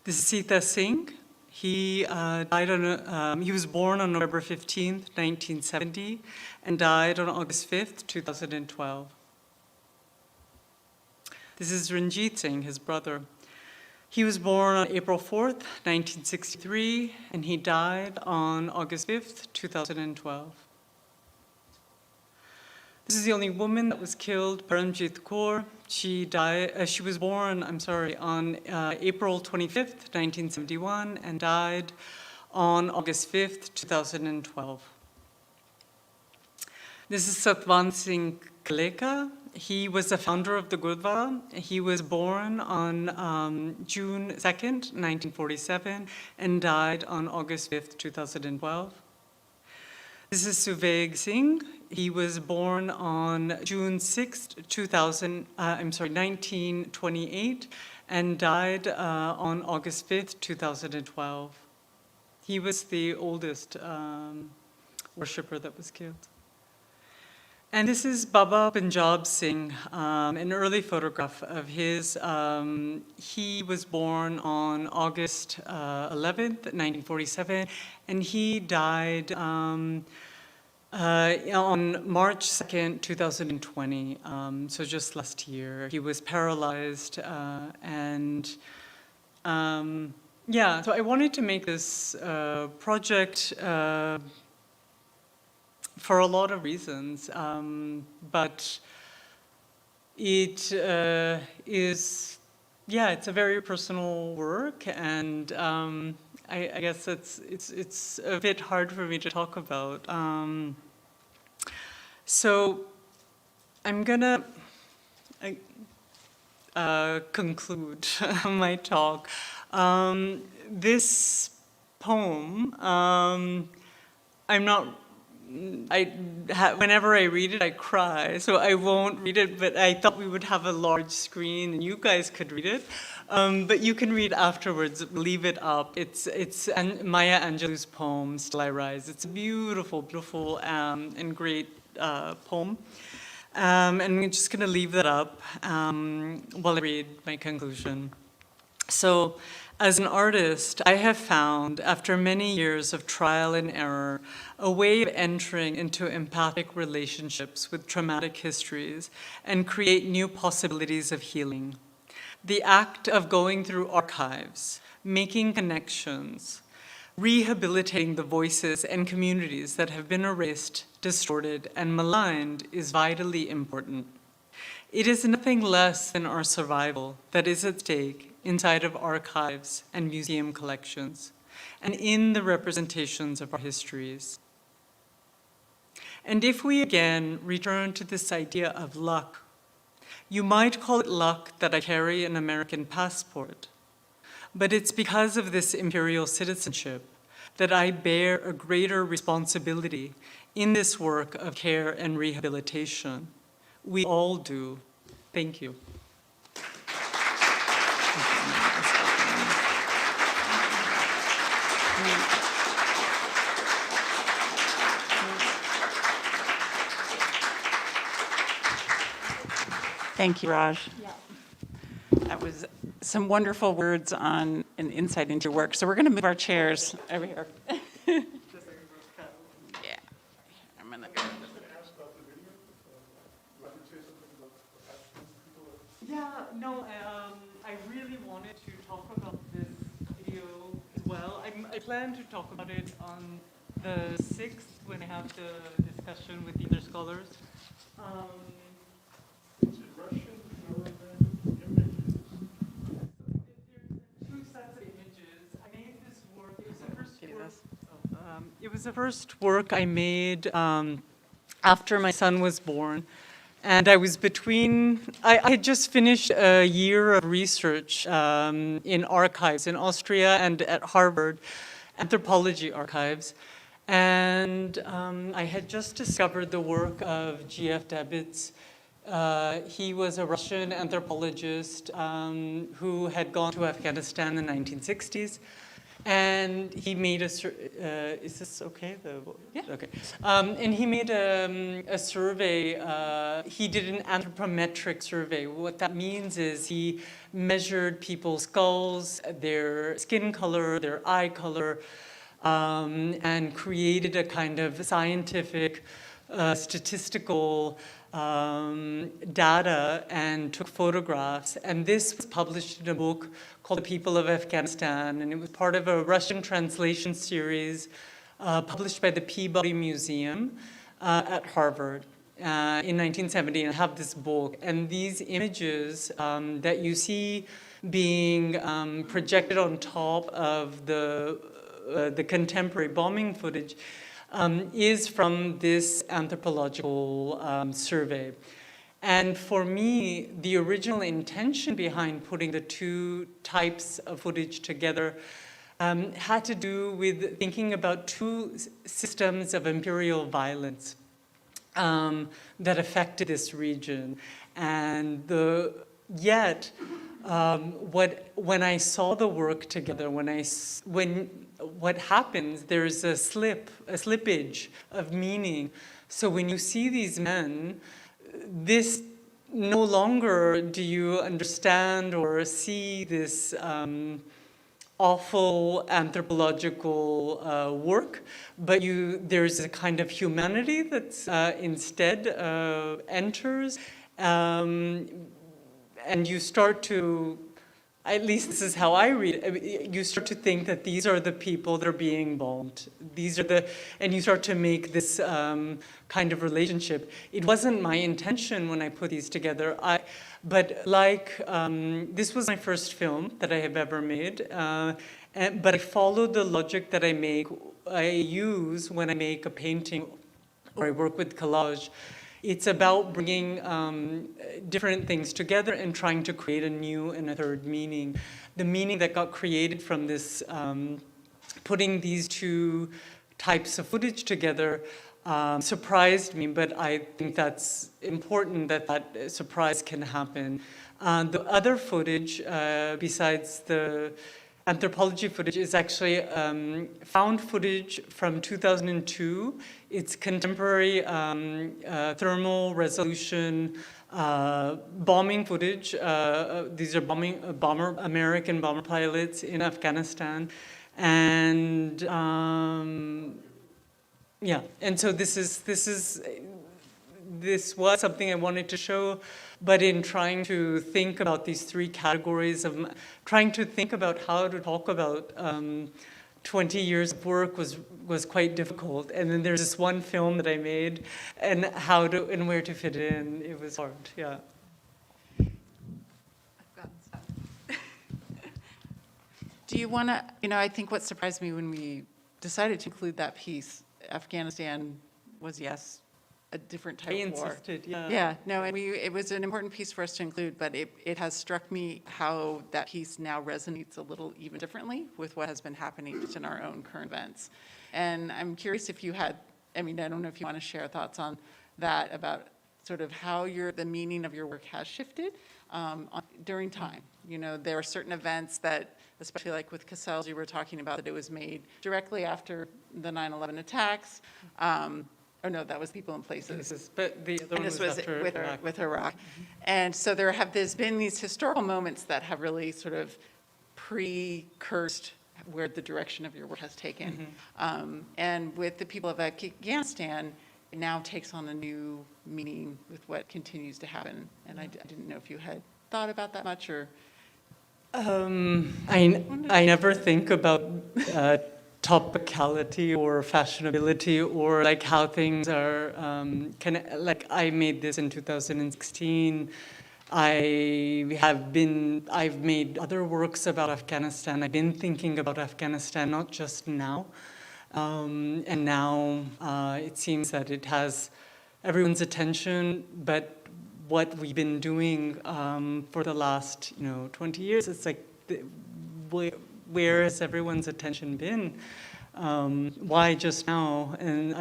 This is Sita Singh. He he was born on November 15th, 1970, and died on August 5th, 2012. This is Ranjit Singh, his brother. He was born on April 4th, 1963, and he died on August 5th, 2012. This is the only woman that was killed, Paramjit Kaur. She was born, on April 25th, 1971, and died on August 5th, 2012. This is Satwan Singh Kaleka. He was the founder of the Gurdwara. He was born on June 2nd, 1947, and died on August 5th, 2012. This is Suveg Singh. He was born on June 6th, 1928, and died on August 5th, 2012. He was the oldest worshipper that was killed. And this is Baba Punjab Singh, an early photograph of his. He was born on August 11th, 1947, and he died on March 2nd, 2020, so just last year. He was paralyzed, yeah, so I wanted to make this project for a lot of reasons, but it is yeah, it's a very personal work, and I guess it's a bit hard for me to talk about. So I'm gonna conclude my talk. This poem, whenever I read it, I cry, so I won't read it, but I thought we would have a large screen and you guys could read it. But you can read afterwards, leave it up. It's Maya Angelou's poem, Still I Rise. It's a beautiful, beautiful and great poem. And I'm just gonna leave that up while I read my conclusion. So, as an artist, I have found, after many years of trial and error, a way of entering into empathic relationships with traumatic histories and create new possibilities of healing. The act of going through archives, making connections, rehabilitating the voices and communities that have been erased, distorted, and maligned is vitally important. It is nothing less than our survival that is at stake inside of archives and museum collections, and in the representations of our histories. And if we again return to this idea of luck, you might call it luck that I carry an American passport, but it's because of this imperial citizenship that I bear a greater responsibility in this work of care and rehabilitation. We all do. Thank you. Thank you, Raj. Yeah. That was some wonderful words on an insight into your work. So we're going to move our chairs over here. Yeah. I'm going to go. Yeah, no, I really wanted to talk about this video as well. I plan to talk about it on the 6th when I have the discussion with the other scholars. Is it Russian images? There's 2 sets of images. I made this work. It was the first work. It was the first work I made after my son was born. And I was I had just finished a year of research in archives in Austria and at Harvard, anthropology archives. And I had just discovered the work of G.F. Debitz. He was a Russian anthropologist who had gone to Afghanistan in the 1960s. And he made is this okay? Yeah. Okay. And he made a survey. He did an anthropometric survey. What that means is he measured people's skulls, their skin color, their eye color, and created a kind of scientific, statistical data and took photographs. And this was published in a book called The People of Afghanistan, and it was part of a Russian translation series published by the Peabody Museum at Harvard in 1970. And I have this book, and these images that you see being projected on top of the contemporary bombing footage is from this anthropological survey. And for me, the original intention behind putting the 2 types of footage together had to do with thinking about 2 systems of imperial violence that affected this region. And when I saw the work together, what happens, there's a slippage of meaning. So when you see these men, this no longer do you understand or see this awful anthropological work, but there's a kind of humanity that's instead enters, and you start to, at least this is how I read it. I mean, you start to think that these are the people that are being bombed. And you start to make this kind of relationship. It wasn't my intention when I put these together. But this was my first film that I have ever made. But I followed the logic that I use when I make a painting or I work with collage. It's about bringing different things together and trying to create a new and a third meaning. The meaning that got created from this, putting these two types of footage together surprised me, but I think that's important that surprise can happen. The other footage, besides the anthropology footage, is actually found footage from 2002. It's contemporary thermal resolution bombing footage. These are American bomber pilots in Afghanistan. And and so this was something I wanted to show, but in trying to think about these three categories of trying to think about how to talk about 20 years of work was quite difficult. And then there's this one film that I made, and where to fit it in. It was hard, yeah. Do you want to, I think what surprised me when we decided to include that piece, Afghanistan was, yes, a different type of war. Insisted, yeah. Yeah, no, and it was an important piece for us to include, but it has struck me how that piece now resonates a little even differently with what has been happening just in our own current events. And I'm curious if you had, I don't know if you want to share thoughts on that, about sort of how the meaning of your work has shifted during time. There are certain events that, especially like with Cassell's, you were talking about that it was made directly after the 9/11 attacks. Or no, that was People and Places. But the other one was after Iraq. With Iraq. And so there's been these historical moments that have really sort of precursed where the direction of your work has taken. And with the people of Afghanistan, it now takes on a new meaning with what continues to happen. And I didn't know if you had thought about that much, or... I never think about topicality or fashionability or like how things are. I made this in 2016. I've made other works about Afghanistan. I've been thinking about Afghanistan not just now, and now it seems that it has everyone's attention, but what we've been doing for the last 20 years, it's like where has everyone's attention been? Why just now? And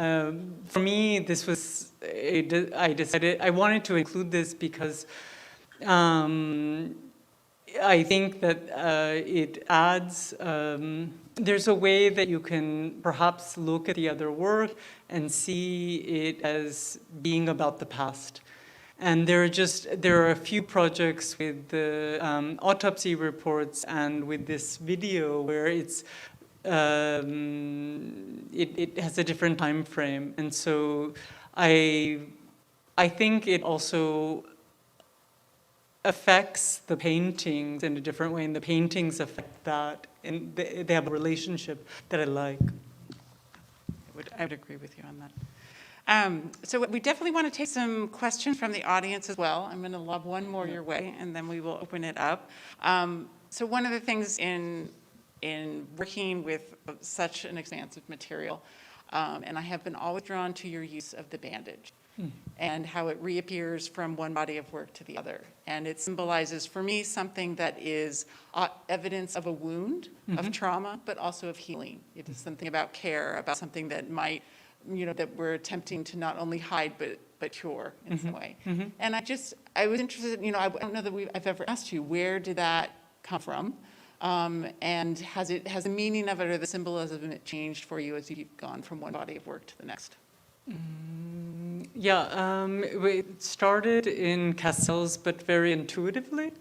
for me, this was I decided I wanted to include this because I think that it adds. There's a way that you can perhaps look at the other work and see it as being about the past. And there are a few projects with the autopsy reports and with this video where it has a different time frame. And so I think it also affects the paintings in a different way, and the paintings affect that, and they have a relationship that I like. I would agree with you on that. So we definitely want to take some questions from the audience as well. I'm going to lob one more your way, and then we will open it up. So one of the things in working with such an expansive material, and I have been always drawn to your use of the bandage and how it reappears from one body of work to the other. And it symbolizes, for me, something that is evidence of a wound, of trauma, but also of healing. It is something about care, about something that might, that we're attempting to not only hide, but cure in some way. And I was interested, I don't know that I've ever asked you, where did that come from? And has the meaning of it or the symbolism of it changed for you as you've gone from one body of work to the next? It started in Cassell's, but very intuitively,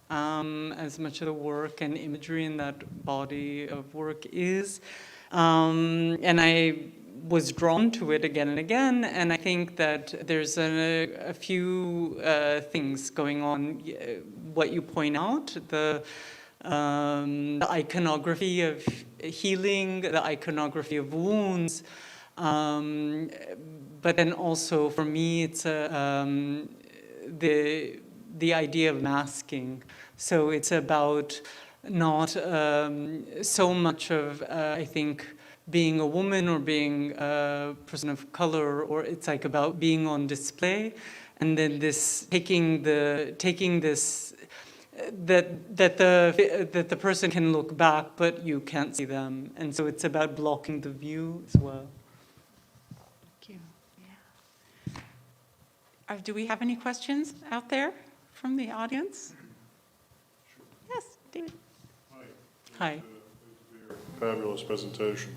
as much of the work and imagery in that body of work is. And I was drawn to it again and again, and I think that there's a few things going on. What you point out, the iconography of healing, the iconography of wounds. But then also for me, it's the idea of masking. So it's about not so much of, I think, being a woman or being a person of color, or it's like about being on display, and then this taking this that the person can look back, but you can't see them, and so it's about blocking the view as well. Thank you. Yeah. Do we have any questions out there from the audience? Yes, David. Hi. Fabulous presentation.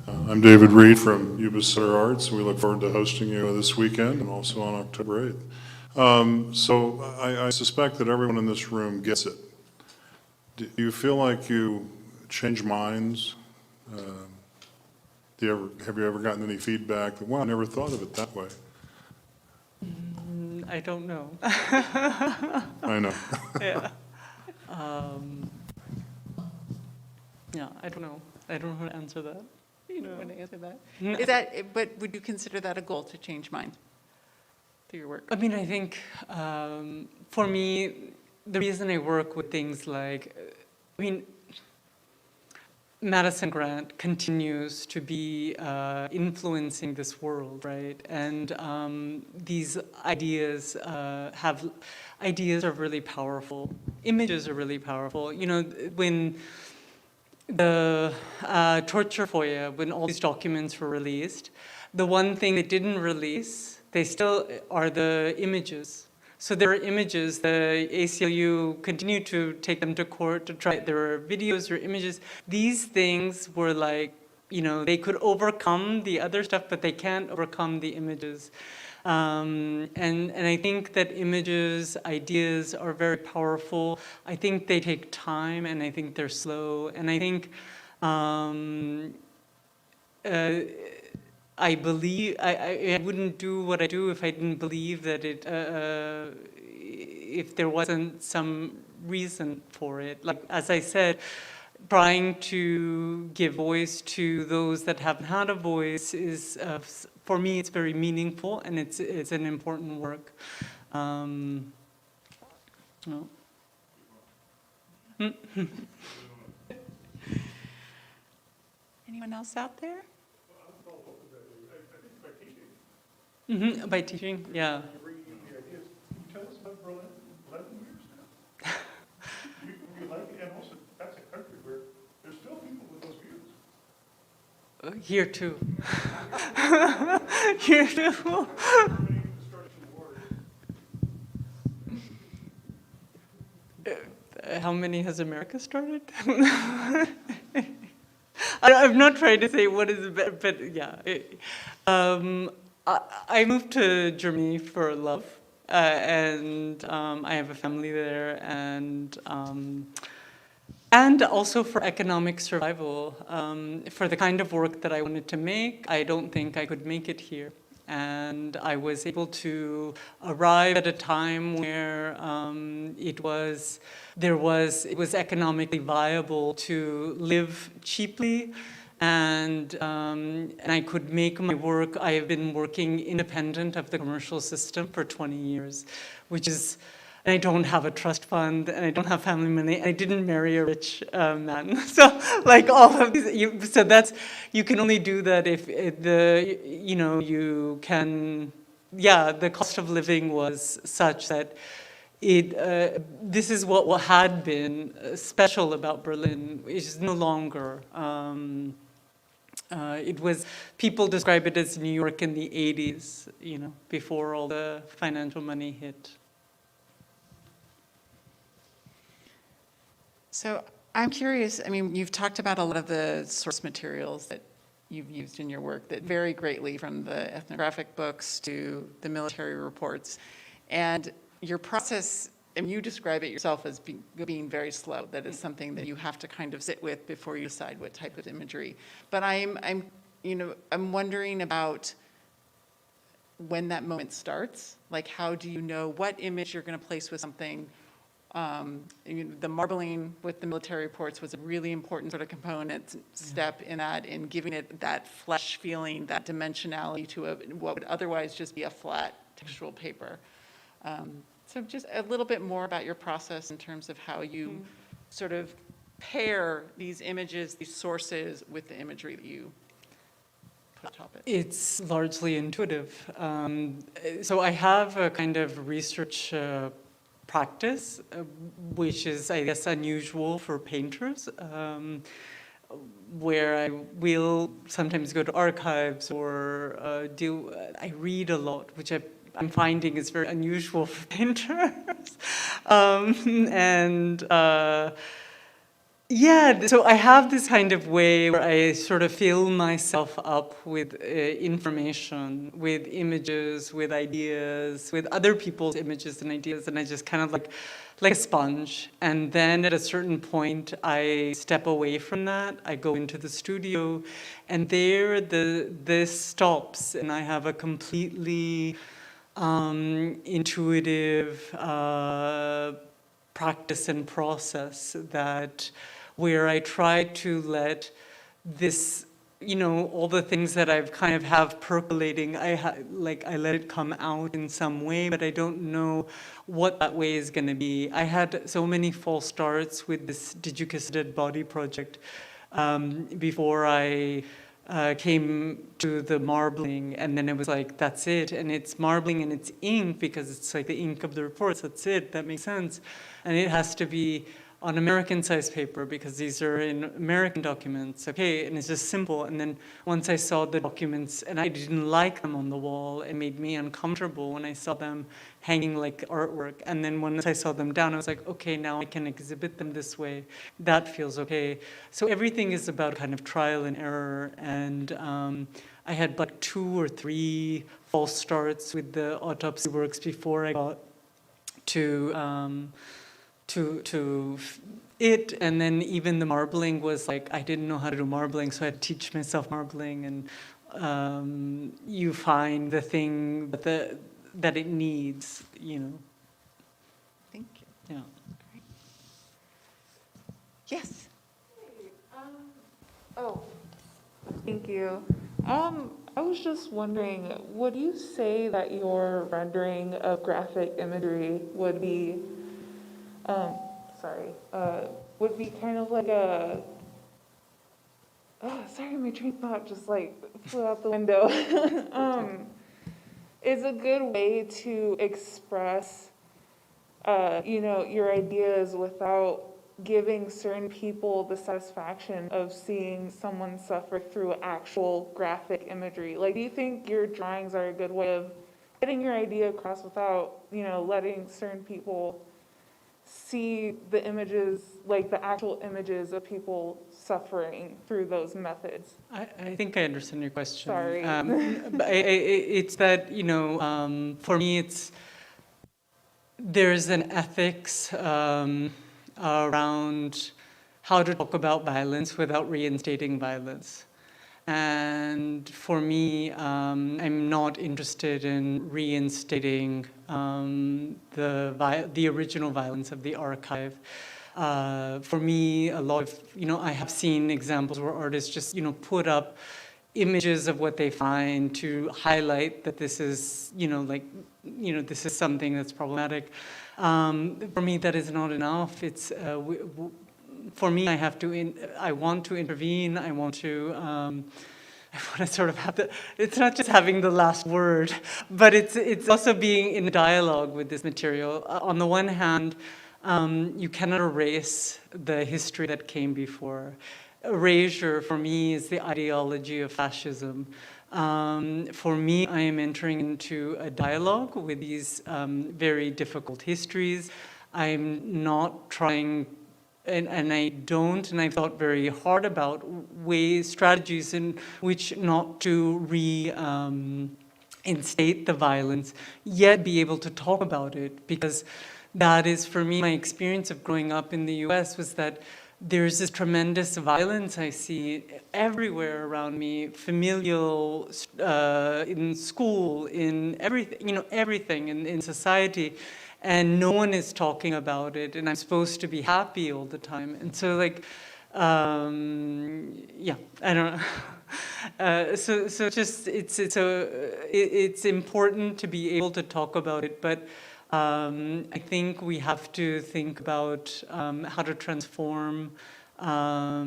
I'm David Reed from Yuba Center Arts. We look forward to hosting you this weekend and also on October 8th. So I suspect that everyone in this room gets it. Do you feel like you change minds? Have you ever gotten any feedback that, wow, I never thought of it that way? I don't know. I know. Yeah. Yeah, I don't know. I don't know how to answer that. You know how to answer that. But would you consider that a goal, to change minds through your work? I mean, I think for me, the reason I work with things like, Madison Grant continues to be influencing this world, right? And these ideas ideas are really powerful. Images are really powerful. You know, when the torture FOIA, when all these documents were released, the one thing they didn't release, they still are the images. So there are images, the ACLU continued to take them to court to try, there are videos or images. These things were like, you know, they could overcome the other stuff, but they can't overcome the images. And I think that images, ideas are very powerful. I think they take time, and I think they're slow. And I think I believe I wouldn't do what I do if I didn't believe that it if there wasn't some reason for it. Like, as I said, trying to give voice to those that haven't had a voice is, for me, it's very meaningful, and it's an important work. No. Anyone else out there? By teaching, yeah. You're bringing in the ideas. Can you tell us about Berlin? 11 years now. You like it, and also that's a country where there's still people with those views. Here too. Here too. How many has America started? I'm not trying to say what is better, but yeah. I moved to Germany for love, and I have a family there, and also for economic survival. For the kind of work that I wanted to make, I don't think I could make it here. And I was able to arrive at a time where it was economically viable to live cheaply, and I could make my work. I have been working independent of the commercial system for 20 years, which is, and I don't have a trust fund, and I don't have family money, and I didn't marry a rich man. So, like, all of these, you can only do that if you can, the cost of living was such that this is what had been special about Berlin, is no longer. People describe it as New York in the 80s, before all the financial money hit. So I'm curious, you've talked about a lot of the source materials that you've used in your work that vary greatly, from the ethnographic books to the military reports. And your process, you describe it yourself as being very slow. That is something that you have to kind of sit with before you decide what type of imagery. But I'm wondering about when that moment starts. Like, how do you know what image you're going to place with something? The marbling with the military reports was a really important sort of component step in that, in giving it that flesh feeling, that dimensionality to what would otherwise just be a flat textual paper. So just a little bit more about your process in terms of how you sort of pair these images, these sources, with the imagery that you put atop it. It's largely intuitive. So I have a kind of research practice, which is, I guess, unusual for painters, where I will sometimes go to archives or I read a lot, which I'm finding is very unusual for painters. Yeah, so I have this kind of way where I sort of fill myself up with information, with images, with ideas, with other people's images and ideas, and I just kind of like a sponge. And then at a certain point, I step away from that. I go into the studio, and there this stops, and I have a completely intuitive practice and process where I try to let this, all the things that I've kind of have percolating, I let it come out in some way, but I don't know what that way is going to be. I had so many false starts with this Did You Kiss a Dead Body project before I came to the marbling, and then it was like, that's it, and it's marbling and it's ink because it's like the ink of the reports, that's it, that makes sense. And it has to be on American-sized paper because these are in American documents, okay, and it's just simple. And then once I saw the documents, and I didn't like them on the wall, it made me uncomfortable when I saw them hanging like artwork. And then once I saw them down, I was like, okay, now I can exhibit them this way. That feels okay. So everything is about kind of trial and error. And I had like 2 or 3 false starts with the autopsy works before I got to it, and then even the marbling was like, I didn't know how to do marbling, so I had to teach myself marbling, and you find the thing that it needs, Thank you. Yeah. Great. Yes. Thank you. I was just wondering, would you say that your rendering of graphic imagery would be would be kind of like sorry, my train of thought just like flew out the window. Is a good way to express, your ideas without giving certain people the satisfaction of seeing someone suffer through actual graphic imagery. Like, do you think your drawings are a good way of getting your idea across without, letting certain people see the images, like the actual images of people suffering through those methods? I think I understand your question. Sorry. But it's that, for me, there's an ethics around how to talk about violence without reinstating violence. And for me, I'm not interested in reinstating the original violence of the archive. For me, a lot of, I have seen examples where artists just, put up images of what they find to highlight that this is, this is something that's problematic. For me, that is not enough. It's, for me, I want to intervene. I want to sort of have it's not just having the last word, but it's also being in dialogue with this material. On the one hand, you cannot erase the history that came before. Erasure, for me, is the ideology of fascism. For me, I am entering into a dialogue with these very difficult histories. I'm not trying, and I've thought very hard about strategies in which not to reinstate the violence, yet be able to talk about it, because that is, for me, my experience of growing up in the US was that there's this tremendous violence I see everywhere around me, familial, in school, in everything, everything in society, and no one is talking about it, and I'm supposed to be happy all the time. And so, like, yeah, I don't know. So just it's important to be able to talk about it, but I think we have to think about how to transform, how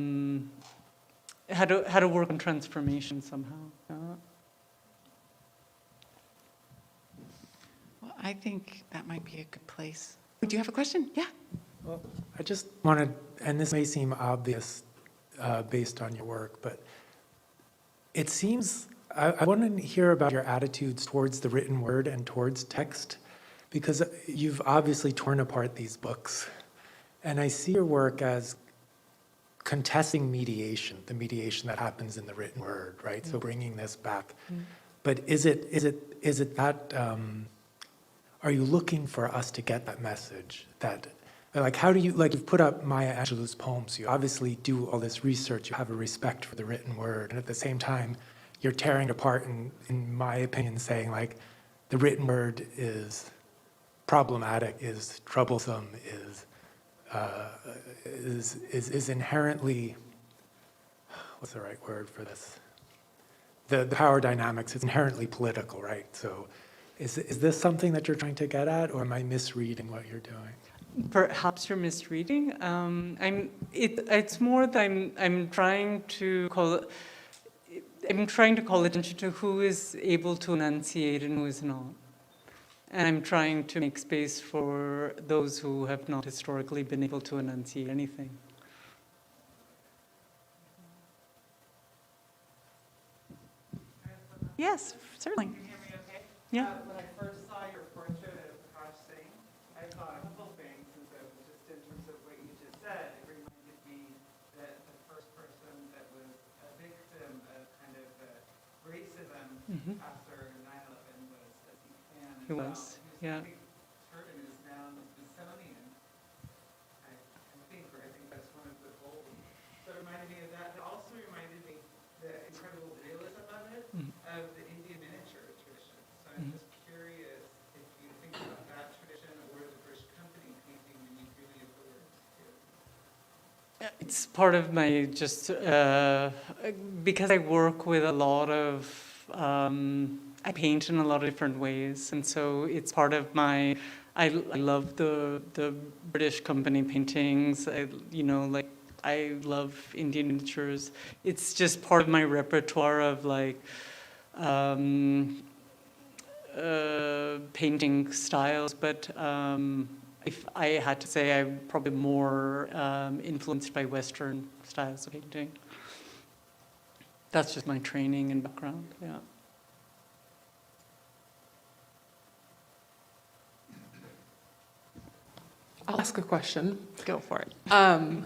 to work on transformation somehow. Well, I think that might be a good place. Do you have a question? Yeah. Well, I just wanted, and this may seem obvious based on your work, but it seems, I want to hear about your attitudes towards the written word and towards text, because you've obviously torn apart these books. And I see your work as contesting mediation, the mediation that happens in the written word, right? So bringing this back. But is it that, are you looking for us to get that message? That, like, how do you, like, you've put up Maya Angelou's poems, you obviously do all this research, you have a respect for the written word, and at the same time, you're tearing apart, in my opinion, saying, like, the written word is problematic, is troublesome, is inherently, what's the right word for this? The power dynamics is inherently political, right? So is this something that you're trying to get at, or am I misreading what you're doing? Perhaps you're misreading. It's more that I'm trying to call attention to who is able to enunciate and who is not. And I'm trying to make space for those who have not historically been able to enunciate anything. Yes, certainly. Can you hear me okay? Yeah. When I first saw your portrait of Prakash Singh, I thought a couple things, and so just in terms of what you just said, it reminded me that the first person that was a victim of kind of racism after 9/11 was Aziz Khan. He was, yeah. I think turban is now the Smithsonian, I think that's one of the goals. So it reminded me of that, but also reminded me the incredible realism of it, of the Indian miniature tradition. So I'm just curious if you think about that tradition or the British company painting when you really have the words too. It's part of my because I work with a lot of, I paint in a lot of different ways, and so it's part of my, I love the British company paintings, I love Indian miniatures. It's just part of my repertoire of like, painting styles, but if I had to say, I'm probably more influenced by Western styles of painting. That's just my training and background, yeah. I'll ask a question. Go for it.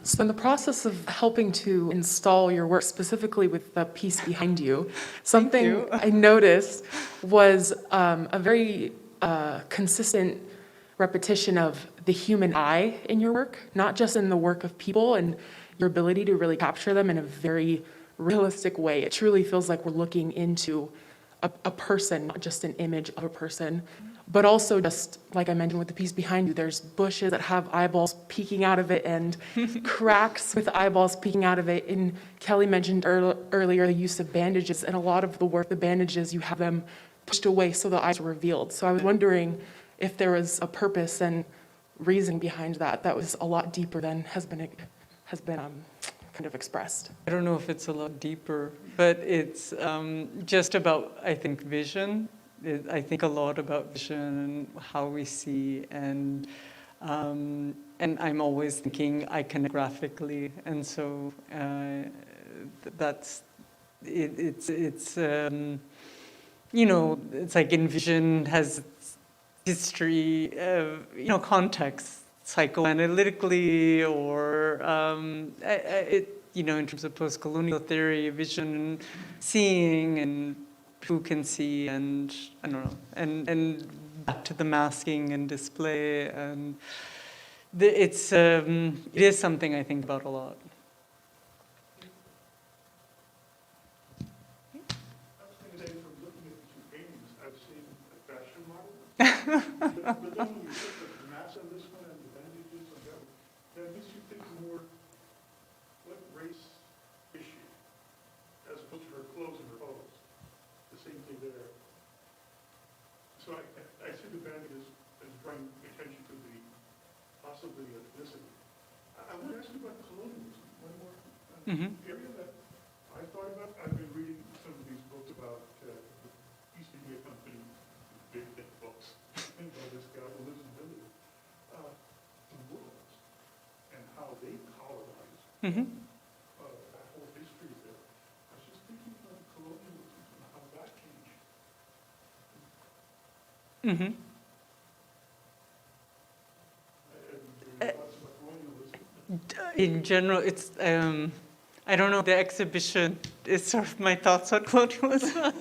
So in the process of helping to install your work, specifically with the piece behind you, something I noticed was a very consistent repetition of the human eye in your work, not just in the work of people and your ability to really capture them in a very realistic way. It truly feels like we're looking into a person, not just an image of a person, but also just, like I mentioned with the piece behind you, there's bushes that have eyeballs peeking out of it and cracks with eyeballs peeking out of it. And Kelly mentioned earlier the use of bandages, and a lot of the work, the bandages, you have them pushed away so the eyes are revealed. So I was wondering if there was a purpose and reason behind that that was a lot deeper than has been kind of expressed. I don't know if it's a lot deeper, but it's just about, I think, vision. I think a lot about vision and how we see, and I'm always thinking iconographically, and so that's it. It's like Envision has history, context, psychoanalytically, or in terms of post-colonial theory, vision, seeing, and who can see, and I don't know, and back to the masking and display, and it is something I think about a lot. I was going to say, from looking at the two paintings, I've seen a fashion model. But then when you put the mass on this one and the bandages on the other, that makes you think more, what race is she? As opposed to her clothes and her clothes. The same thing there. So I see the bandages as drawing attention to the possibly ethnicity. I want to ask you about colonialism, one more area that I thought about. I've been reading some of these books about the East India Company, big thick books, about this guy who lives in India, the worlds and how they colonized that whole history there. I was just thinking about colonialism and how that changed. Mm-hmm. Thoughts about colonialism? In general, it's, I don't know, the exhibition is sort of my thoughts on colonialism.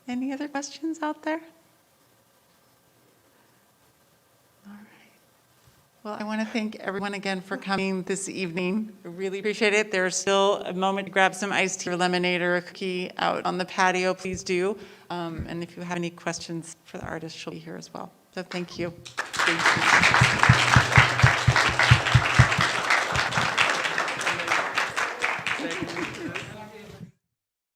Any other questions out there? All right. Well, I want to thank everyone again for coming this evening. I really appreciate it. There's still a moment to grab some iced tea or lemonade or a cookie out on the patio. Please do. And if you have any questions for the artist, she'll be here as well. So thank you. Thank you.